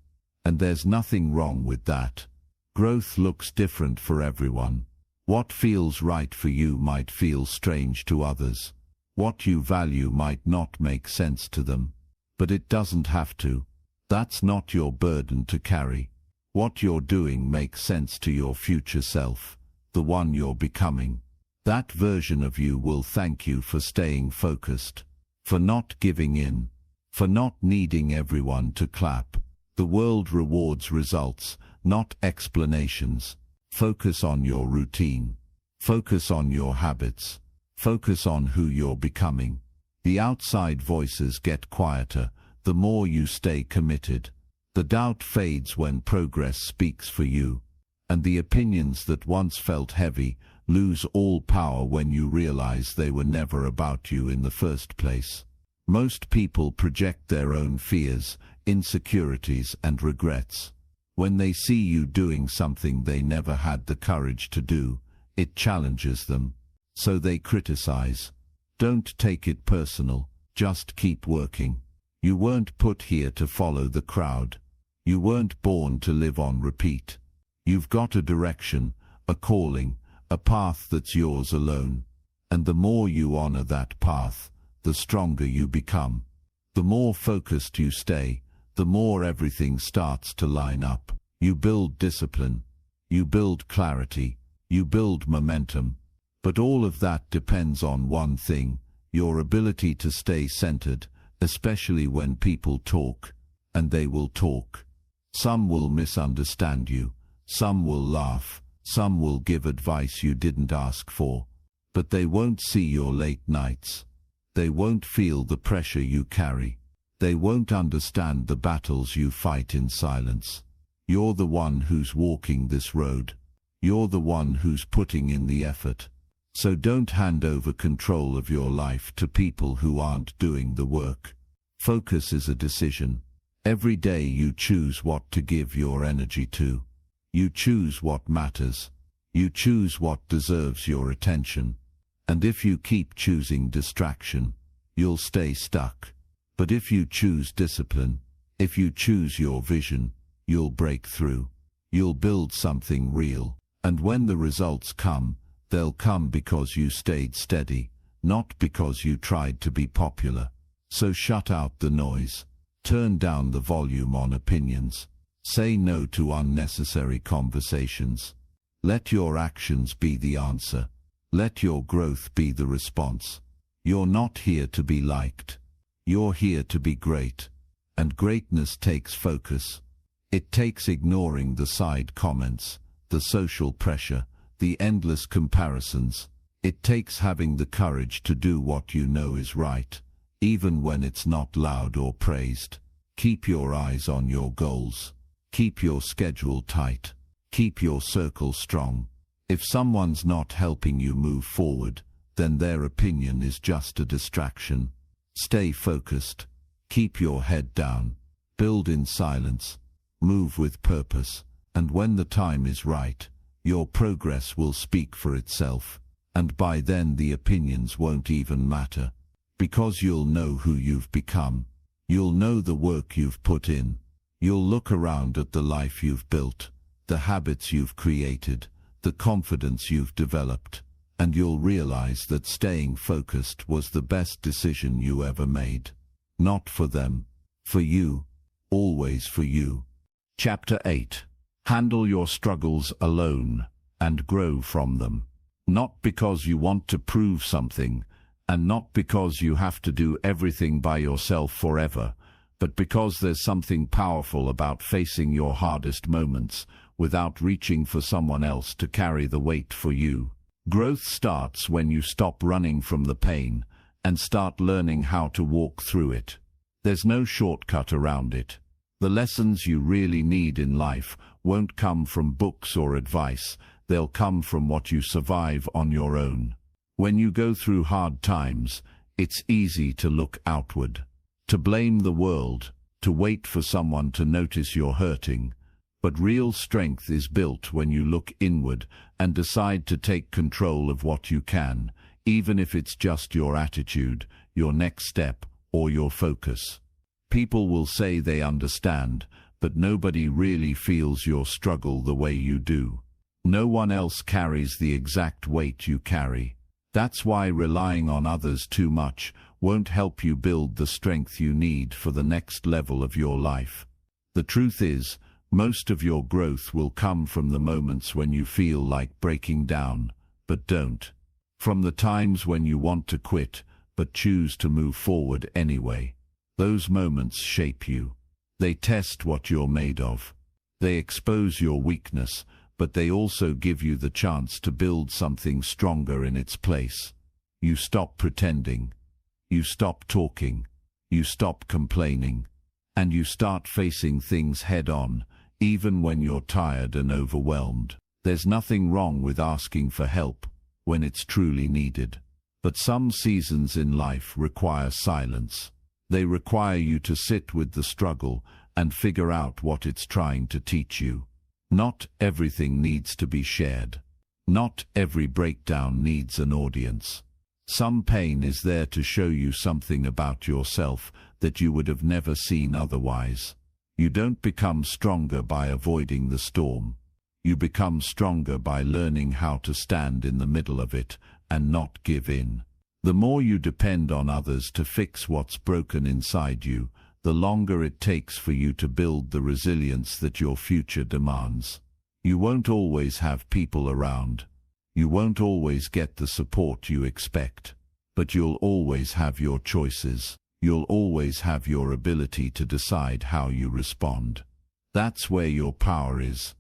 And there's nothing wrong with that. Growth looks different for everyone. What feels right for you might feel strange to others. What you value might not make sense to them. But it doesn't have to. That's not your burden to carry. What you're doing makes sense to your future self, the one you're becoming. That version of you will thank you for staying focused, for not giving in, for not needing everyone to clap. The world rewards results, not explanations. Focus on your routine. Focus on your habits. Focus on who you're becoming. The outside voices get quieter, the more you stay committed. The doubt fades when progress speaks for you. And the opinions that once felt heavy lose all power when you realize they were never about you in the first place. Most people project their own fears, insecurities, and regrets. When they see you doing something they never had the courage to do, it challenges them. So they criticize. Don't take it personal, just keep working. You weren't put here to follow the crowd. You weren't born to live on repeat. You've got a direction, a calling, a path that's yours alone. And the more you honor that path, the stronger you become. The more focused you stay, the more everything starts to line up. You build discipline, you build clarity, you build momentum. But all of that depends on one thing, your ability to stay centered, especially when people talk, and they will talk. Some will misunderstand you, some will laugh, some will give advice you didn't ask for. But they won't see your late nights. They won't feel the pressure you carry. They won't understand the battles you fight in silence. You're the one who's walking this road. You're the one who's putting in the effort. So don't hand over control of your life to people who aren't doing the work. Focus is a decision. Every day you choose what to give your energy to. You choose what matters. You choose what deserves your attention. And if you keep choosing distraction, you'll stay stuck. But if you choose discipline, if you choose your vision, you'll break through. You'll build something real. And when the results come, they'll come because you stayed steady, not because you tried to be popular. So shut out the noise. Turn down the volume on opinions. Say no to unnecessary conversations. Let your actions be the answer. Let your growth be the response. You're not here to be liked. You're here to be great. And greatness takes focus. It takes ignoring the side comments, the social pressure, the endless comparisons. It takes having the courage to do what you know is right, even when it's not loud or praised. Keep your eyes on your goals. Keep your schedule tight. Keep your circle strong. If someone's not helping you move forward, then their opinion is just a distraction. Stay focused. Keep your head down. Build in silence. Move with purpose. And when the time is right, your progress will speak for itself. And by then the opinions won't even matter. Because you'll know who you've become. You'll know the work you've put in. You'll look around at the life you've built, the habits you've created, the confidence you've developed, and you'll realize that staying focused was the best decision you ever made. Not for them, for you, always for you. Chapter 8. Handle your struggles alone and grow from them. Not because you want to prove something, and not because you have to do everything by yourself forever, but because there's something powerful about facing your hardest moments without reaching for someone else to carry the weight for you. Growth starts when you stop running from the pain and start learning how to walk through it. There's no shortcut around it. The lessons you really need in life won't come from books or advice. They'll come from what you survive on your own. When you go through hard times, it's easy to look outward, to blame the world, to wait for someone to notice you're hurting. But real strength is built when you look inward and decide to take control of what you can, even if it's just your attitude, your next step, or your focus. People will say they understand, but nobody really feels your struggle the way you do. No one else carries the exact weight you carry. That's why relying on others too much won't help you build the strength you need for the next level of your life. The truth is, most of your growth will come from the moments when you feel like breaking down, but don't. From the times when you want to quit, but choose to move forward anyway. Those moments shape you. They test what you're made of. They expose your weakness, but they also give you the chance to build something stronger in its place. You stop pretending. You stop talking. You stop complaining. And you start facing things head-on, even when you're tired and overwhelmed. There's nothing wrong with asking for help when it's truly needed. But some seasons in life require silence. They require you to sit with the struggle and figure out what it's trying to teach you. Not everything needs to be shared. Not every breakdown needs an audience. Some pain is there to show you something about yourself that you would have never seen otherwise. You don't become stronger by avoiding the storm. You become stronger by learning how to stand in the middle of it and not give in. The more you depend on others to fix what's broken inside you, the longer it takes for you to build the resilience that your future demands. You won't always have people around. You won't always get the support you expect. But you'll always have your choices. You'll always have your ability to decide how you respond. That's where your power is.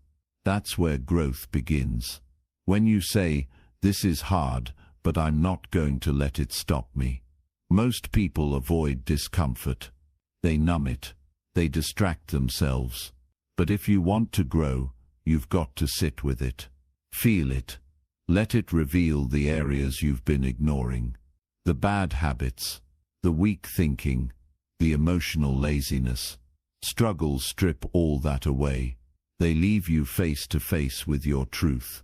That's where growth begins. When you say, "This is hard, but I'm not going to let it stop me." Most people avoid discomfort. They numb it. They distract themselves. But if you want to grow, you've got to sit with it. Feel it. Let it reveal the areas you've been ignoring. The bad habits, the weak thinking, the emotional laziness. Struggles strip all that away. They leave you face to face with your truth.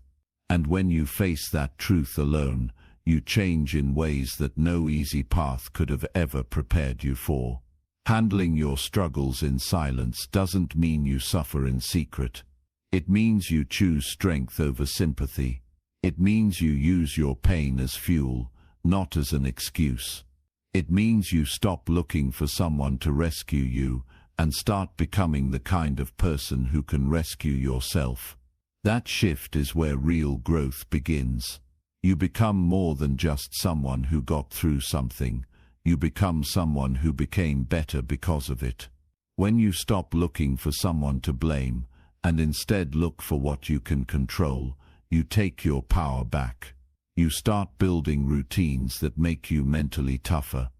And when you face that truth alone, you change in ways that no easy path could have ever prepared you for. Handling your struggles in silence doesn't mean you suffer in secret. It means you choose strength over sympathy. It means you use your pain as fuel, not as an excuse. It means you stop looking for someone to rescue you and start becoming the kind of person who can rescue yourself. That shift is where real growth begins. You become more than just someone who got through something. You become someone who became better because of it. When you stop looking for someone to blame and instead look for what you can control, you take your power back. You start building routines that make you mentally tougher.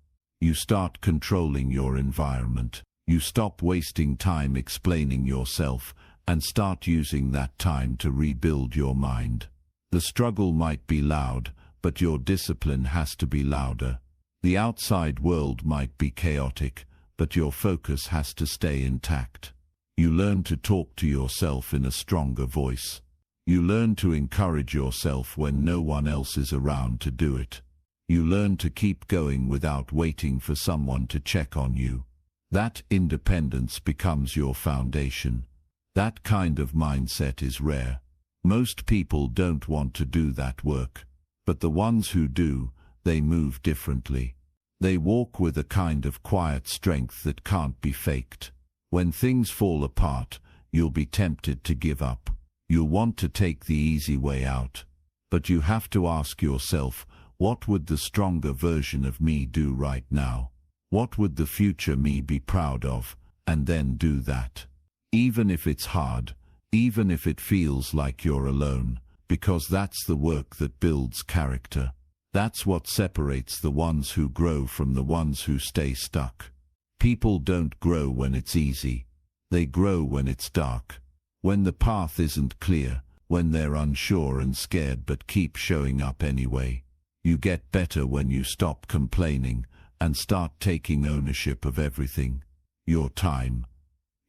You start controlling your environment. You stop wasting time explaining yourself and start using that time to rebuild your mind. The struggle might be loud, but your discipline has to be louder. The outside world might be chaotic, but your focus has to stay intact. You learn to talk to yourself in a stronger voice. You learn to encourage yourself when no one else is around to do it. You learn to keep going without waiting for someone to check on you. That independence becomes your foundation. That kind of mindset is rare. Most people don't want to do that work. But the ones who do, they move differently. They walk with a kind of quiet strength that can't be faked. When things fall apart, you'll be tempted to give up. You'll want to take the easy way out. But you have to ask yourself, what would the stronger version of me do right now? What would the future me be proud of? And then do that. Even if it's hard, even if it feels like you're alone, because that's the work that builds character. That's what separates the ones who grow from the ones who stay stuck. People don't grow when it's easy. They grow when it's dark. When the path isn't clear, when they're unsure and scared but keep showing up anyway. You get better when you stop complaining and start taking ownership of everything. Your time,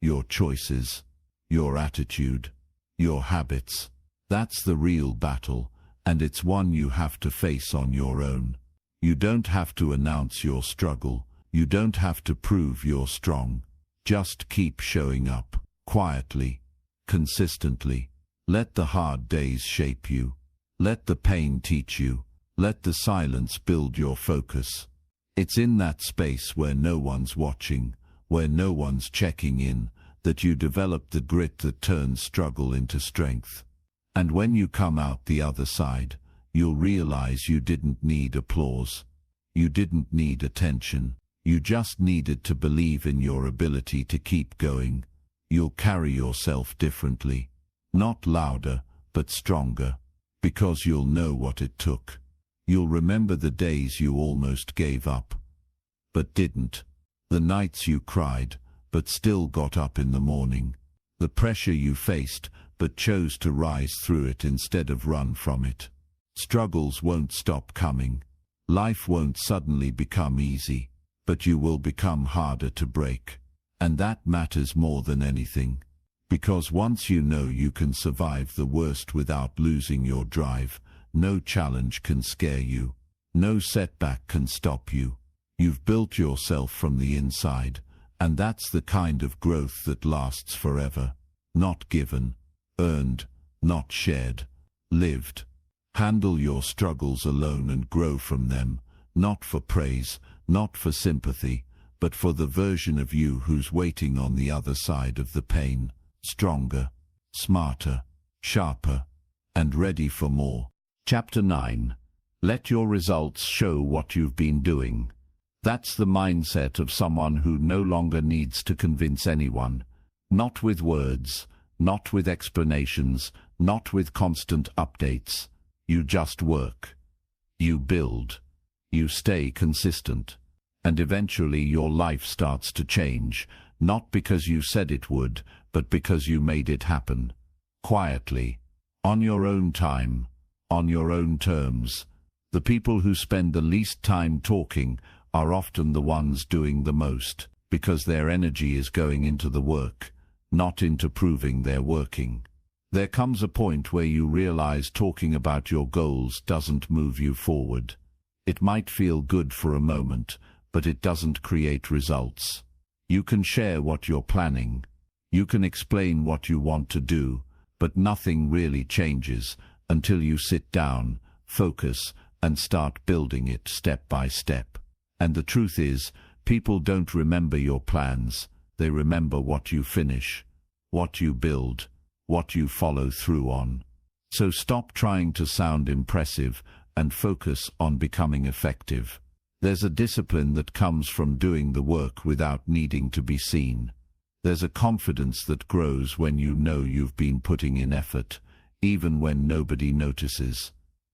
your choices, your attitude, your habits. That's the real battle, and it's one you have to face on your own. You don't have to announce your struggle. You don't have to prove you're strong. Just keep showing up, quietly, consistently. Let the hard days shape you. Let the pain teach you. Let the silence build your focus. It's in that space where no one's watching, where no one's checking in, that you develop the grit that turns struggle into strength. And when you come out the other side, you'll realize you didn't need applause. You didn't need attention. You just needed to believe in your ability to keep going. You'll carry yourself differently. Not louder, but stronger. Because you'll know what it took. You'll remember the days you almost gave up, but didn't. The nights you cried, but still got up in the morning. The pressure you faced, but chose to rise through it instead of run from it. Struggles won't stop coming. Life won't suddenly become easy. but you will become harder to break. And that matters more than anything. Because once you know you can survive the worst without losing your drive, no challenge can scare you. No setback can stop you. You've built yourself from the inside, and that's the kind of growth that lasts forever. Not given, earned, not shared, lived. Handle your struggles alone and grow from them, not for praise, not for sympathy, but for the version of you who's waiting on the other side of the pain, stronger, smarter, sharper, and ready for more. Chapter 9. Let your results show what you've been doing. That's the mindset of someone who no longer needs to convince anyone. Not with words, not with explanations, not with constant updates. You just work. You build. You stay consistent. And eventually your life starts to change, not because you said it would, but because you made it happen. Quietly. On your own time. On your own terms. The people who spend the least time talking are often the ones doing the most, because their energy is going into the work, not into proving they're working. There comes a point where you realize talking about your goals doesn't move you forward. It might feel good for a moment, but it doesn't create results. You can share what you're planning. You can explain what you want to do, but nothing really changes until you sit down, focus, and start building it step by step. And the truth is, people don't remember your plans. They remember what you finish, what you build, what you follow through on. So stop trying to sound impressive and focus on becoming effective. There's a discipline that comes from doing the work without needing to be seen. There's a confidence that grows when you know you've been putting in effort, even when nobody notices.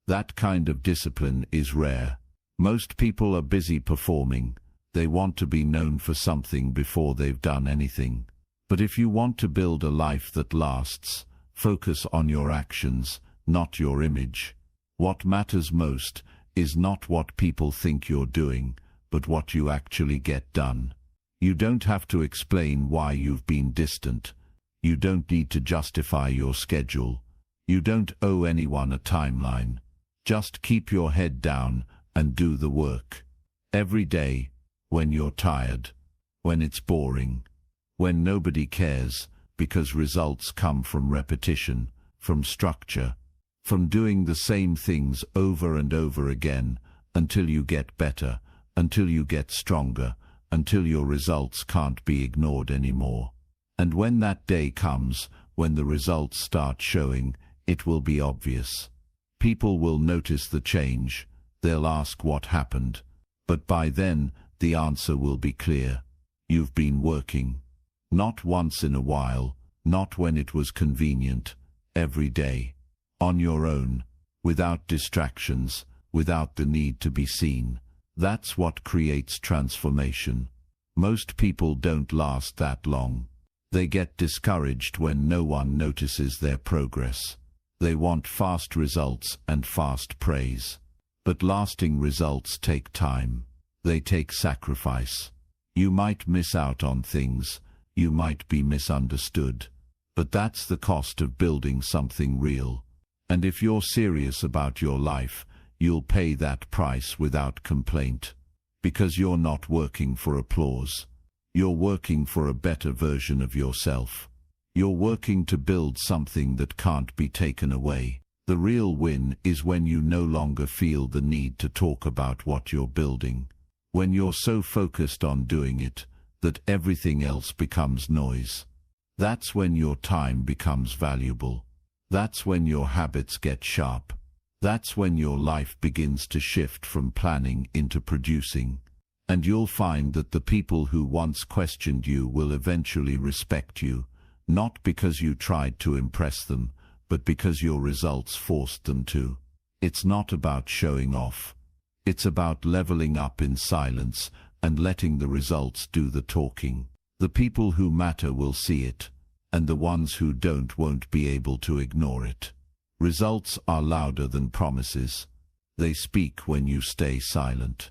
That kind of discipline is rare. Most people are busy performing. They want to be known for something before they've done anything. But if you want to build a life that lasts, focus on your actions, not your image. What matters most is not what people think you're doing, but what you actually get done. You don't have to explain why you've been distant. You don't need to justify your schedule. You don't owe anyone a timeline. Just keep your head down and do the work. Every day, when you're tired, when it's boring, when nobody cares, because results come from repetition, from structure, from doing the same things over and over again, until you get better, until you get stronger, until your results can't be ignored anymore. And when that day comes, when the results start showing, it will be obvious. People will notice the change. They'll ask what happened. But by then, the answer will be clear. You've been working. Not once in a while, not when it was convenient, every day. On your own, without distractions, without the need to be seen. That's what creates transformation. Most people don't last that long. They get discouraged when no one notices their progress. They want fast results and fast praise. But lasting results take time. They take sacrifice. You might miss out on things. You might be misunderstood. But that's the cost of building something real. And if you're serious about your life, you'll pay that price without complaint. Because you're not working for applause. You're working for a better version of yourself. You're working to build something that can't be taken away. The real win is when you no longer feel the need to talk about what you're building. When you're so focused on doing it, that everything else becomes noise. That's when your time becomes valuable. That's when your habits get sharp. That's when your life begins to shift from planning into producing. And you'll find that the people who once questioned you will eventually respect you, not because you tried to impress them, but because your results forced them to. It's not about showing off. It's about leveling up in silence and letting the results do the talking. The people who matter will see it, and the ones who don't won't be able to ignore it. Results are louder than promises. They speak when you stay silent.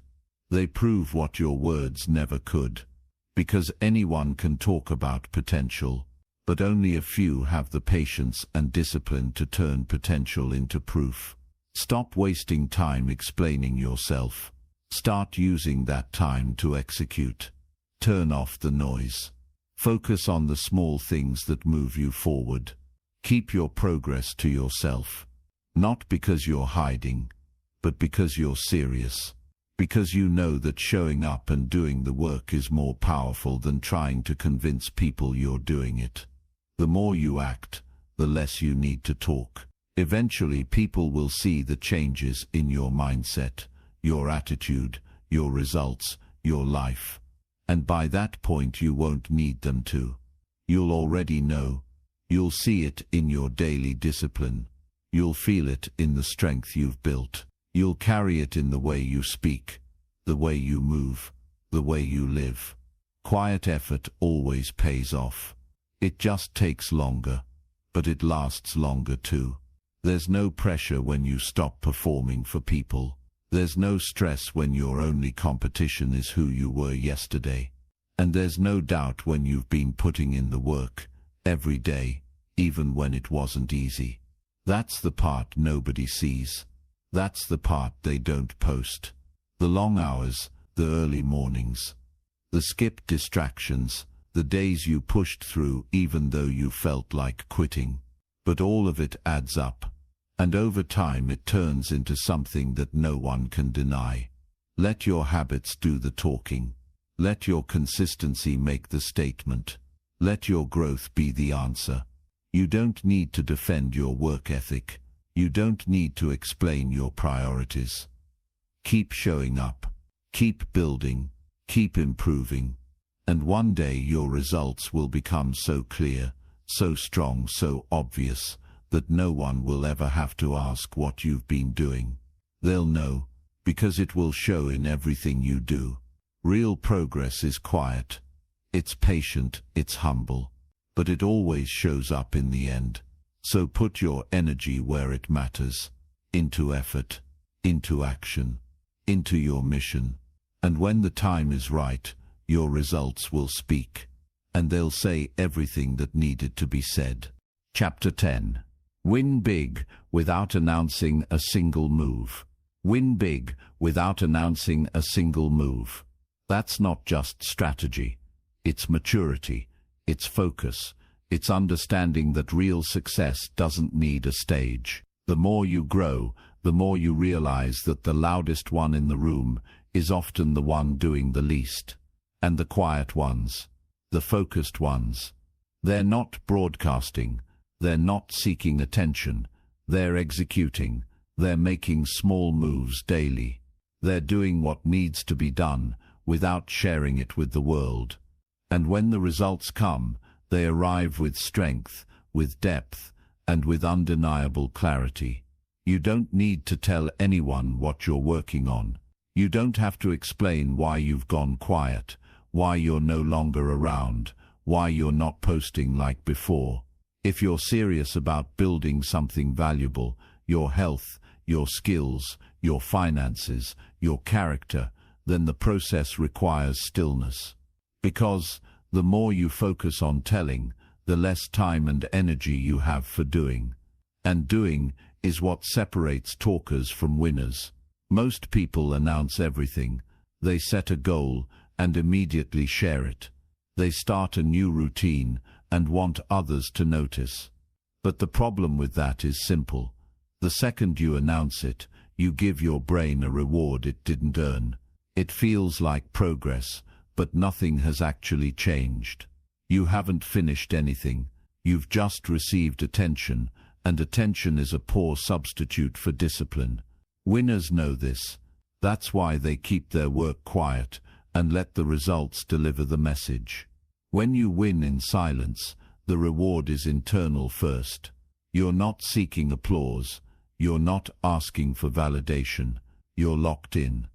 They prove what your words never could. Because anyone can talk about potential, but only a few have the patience and discipline to turn potential into proof. Stop wasting time explaining yourself. Start using that time to execute. Turn off the noise. Focus on the small things that move you forward. Keep your progress to yourself. Not because you're hiding, but because you're serious. Because you know that showing up and doing the work is more powerful than trying to convince people you're doing it. The more you act, the less you need to talk. Eventually people will see the changes in your mindset, your attitude, your results, your life. And by that point you won't need them to. You'll already know. You'll see it in your daily discipline. You'll feel it in the strength you've built. You'll carry it in the way you speak, the way you move, the way you live. Quiet effort always pays off. It just takes longer, but it lasts longer too. There's no pressure when you stop performing for people. There's no stress when your only competition is who you were yesterday. And there's no doubt when you've been putting in the work, every day, even when it wasn't easy. That's the part nobody sees. That's the part they don't post. The long hours, the early mornings, the skipped distractions, the days you pushed through even though you felt like quitting. But all of it adds up. And over time it turns into something that no one can deny. Let your habits do the talking. Let your consistency make the statement. Let your growth be the answer. You don't need to defend your work ethic. You don't need to explain your priorities. Keep showing up. Keep building. Keep improving. And one day your results will become so clear, so strong, so obvious, that no one will ever have to ask what you've been doing. They'll know, because it will show in everything you do. Real progress is quiet. It's patient, it's humble, but it always shows up in the end. So put your energy where it matters, into effort, into action, into your mission. And when the time is right, your results will speak, and they'll say everything that needed to be said. Chapter 10. Win big without announcing a single move. Win big without announcing a single move. That's not just strategy. It's maturity. It's focus. It's understanding that real success doesn't need a stage. The more you grow, the more you realize that the loudest one in the room is often the one doing the least. And the quiet ones, the focused ones, they're not broadcasting. They're not seeking attention. They're executing. They're making small moves daily. They're doing what needs to be done without sharing it with the world. And when the results come, they arrive with strength, with depth, and with undeniable clarity. You don't need to tell anyone what you're working on. You don't have to explain why you've gone quiet, why you're no longer around, why you're not posting like before. If you're serious about building something valuable, your health, your skills, your finances, your character, then the process requires stillness. Because the more you focus on telling, the less time and energy you have for doing. And doing is what separates talkers from winners. Most people announce everything. They set a goal and immediately share it. They start a new routine and want others to notice. But the problem with that is simple. The second you announce it, you give your brain a reward it didn't earn. It feels like progress, but nothing has actually changed. You haven't finished anything. You've just received attention, and attention is a poor substitute for discipline. Winners know this. That's why they keep their work quiet and let the results deliver the message. When you win in silence, the reward is internal first. You're not seeking applause. You're not asking for validation. You're locked in.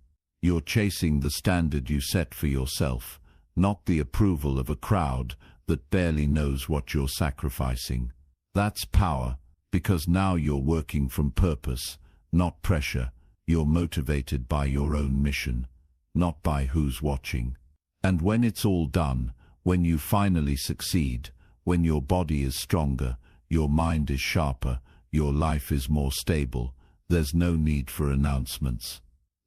You're chasing the standard you set for yourself, not the approval of a crowd that barely knows what you're sacrificing. That's power, because now you're working from purpose, not pressure. You're motivated by your own mission. not by who's watching. And when it's all done, when you finally succeed, when your body is stronger, your mind is sharper, your life is more stable, there's no need for announcements.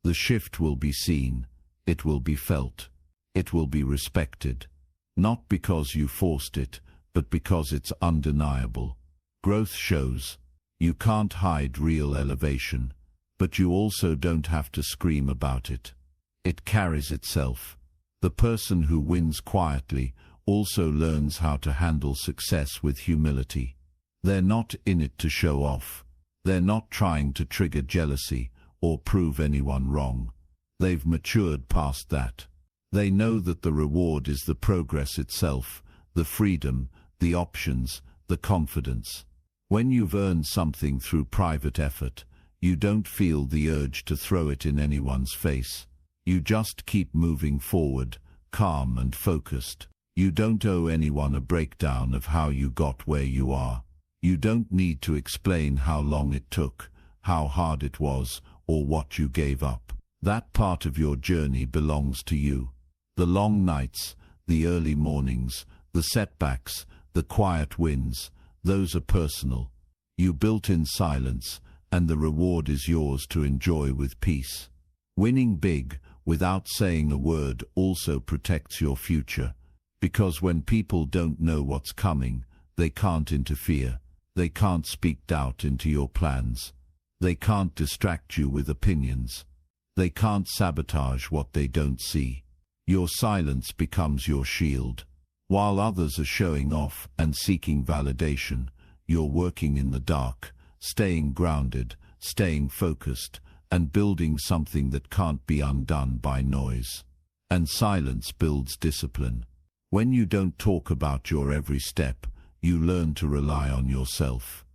The shift will be seen, it will be felt, it will be respected. Not because you forced it, but because it's undeniable. Growth shows. You can't hide real elevation, but you also don't have to scream about it. It carries itself. The person who wins quietly also learns how to handle success with humility. They're not in it to show off. They're not trying to trigger jealousy or prove anyone wrong. They've matured past that. They know that the reward is the progress itself, the freedom, the options, the confidence. When you've earned something through private effort, you don't feel the urge to throw it in anyone's face. You just keep moving forward, calm and focused. You don't owe anyone a breakdown of how you got where you are. You don't need to explain how long it took, how hard it was, or what you gave up. That part of your journey belongs to you. The long nights, the early mornings, the setbacks, the quiet wins, those are personal. You built in silence, and the reward is yours to enjoy with peace. Winning big, without saying a word, also protects your future. Because when people don't know what's coming, they can't interfere. They can't speak doubt into your plans. They can't distract you with opinions. They can't sabotage what they don't see. Your silence becomes your shield. While others are showing off and seeking validation, you're working in the dark, staying grounded, staying focused, and building something that can't be undone by noise. And silence builds discipline. When you don't talk about your every step, you learn to rely on yourself.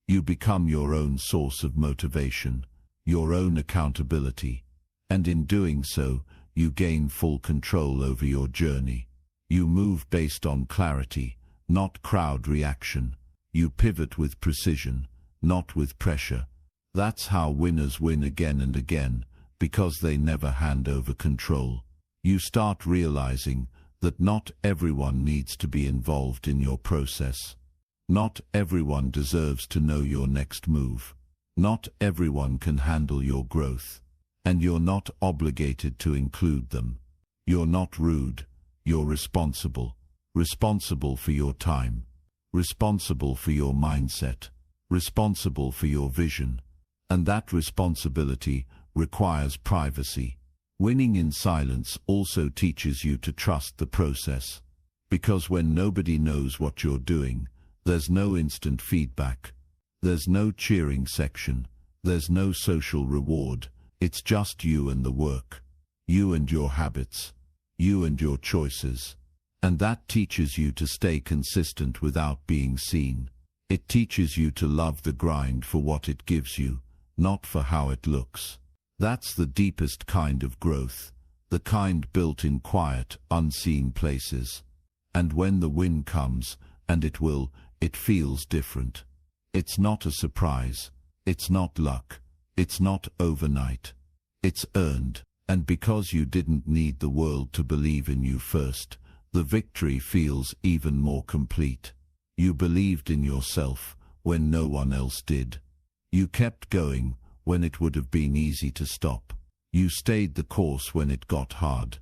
You become your own source of motivation, your own accountability. And in doing so, you gain full control over your journey. You move based on clarity, not crowd reaction. You pivot with precision, not with pressure. That's how winners win again and again, because they never hand over control. You start realizing that not everyone needs to be involved in your process. Not everyone deserves to know your next move. Not everyone can handle your growth. And you're not obligated to include them. You're not rude. You're responsible. Responsible for your time. Responsible for your mindset. Responsible for your vision. And that responsibility requires privacy. Winning in silence also teaches you to trust the process. Because when nobody knows what you're doing, there's no instant feedback. There's no cheering section. There's no social reward. It's just you and the work. You and your habits. You and your choices. And that teaches you to stay consistent without being seen. It teaches you to love the grind for what it gives you, not for how it looks. That's the deepest kind of growth, the kind built in quiet, unseen places. And when the win comes, and it will, it feels different. It's not a surprise. It's not luck. It's not overnight. It's earned. And because you didn't need the world to believe in you first, the victory feels even more complete. You believed in yourself when no one else did. You kept going when it would have been easy to stop. You stayed the course when it got hard.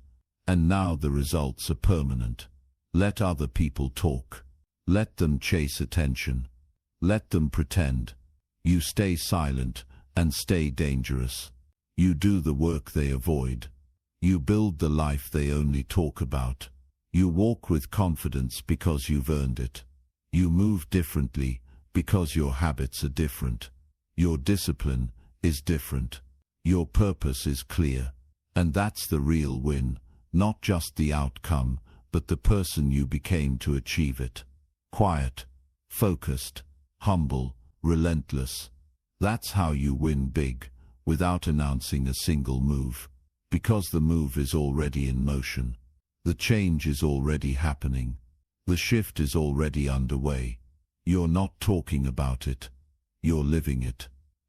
And now the results are permanent. Let other people talk. Let them chase attention. Let them pretend. You stay silent and stay dangerous. You do the work they avoid. You build the life they only talk about. You walk with confidence because you've earned it. You move differently because your habits are different. Your discipline is different. Your purpose is clear. And that's the real win, not just the outcome, but the person you became to achieve it. Quiet, focused, humble, relentless. That's how you win big, without announcing a single move. Because the move is already in motion. The change is already happening. The shift is already underway. You're not talking about it. You're living it.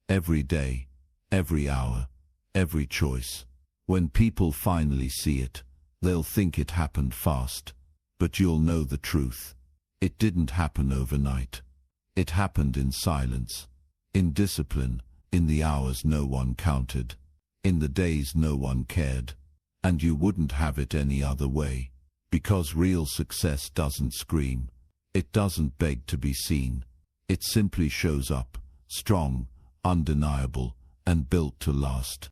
Every day, every hour, every choice. When people finally see it, they'll think it happened fast. But you'll know the truth. It didn't happen overnight. It happened in silence, in discipline, in the hours no one counted, in the days no one cared. And you wouldn't have it any other way. Because real success doesn't scream. It doesn't beg to be seen. It simply shows up, strong, undeniable, and built to last.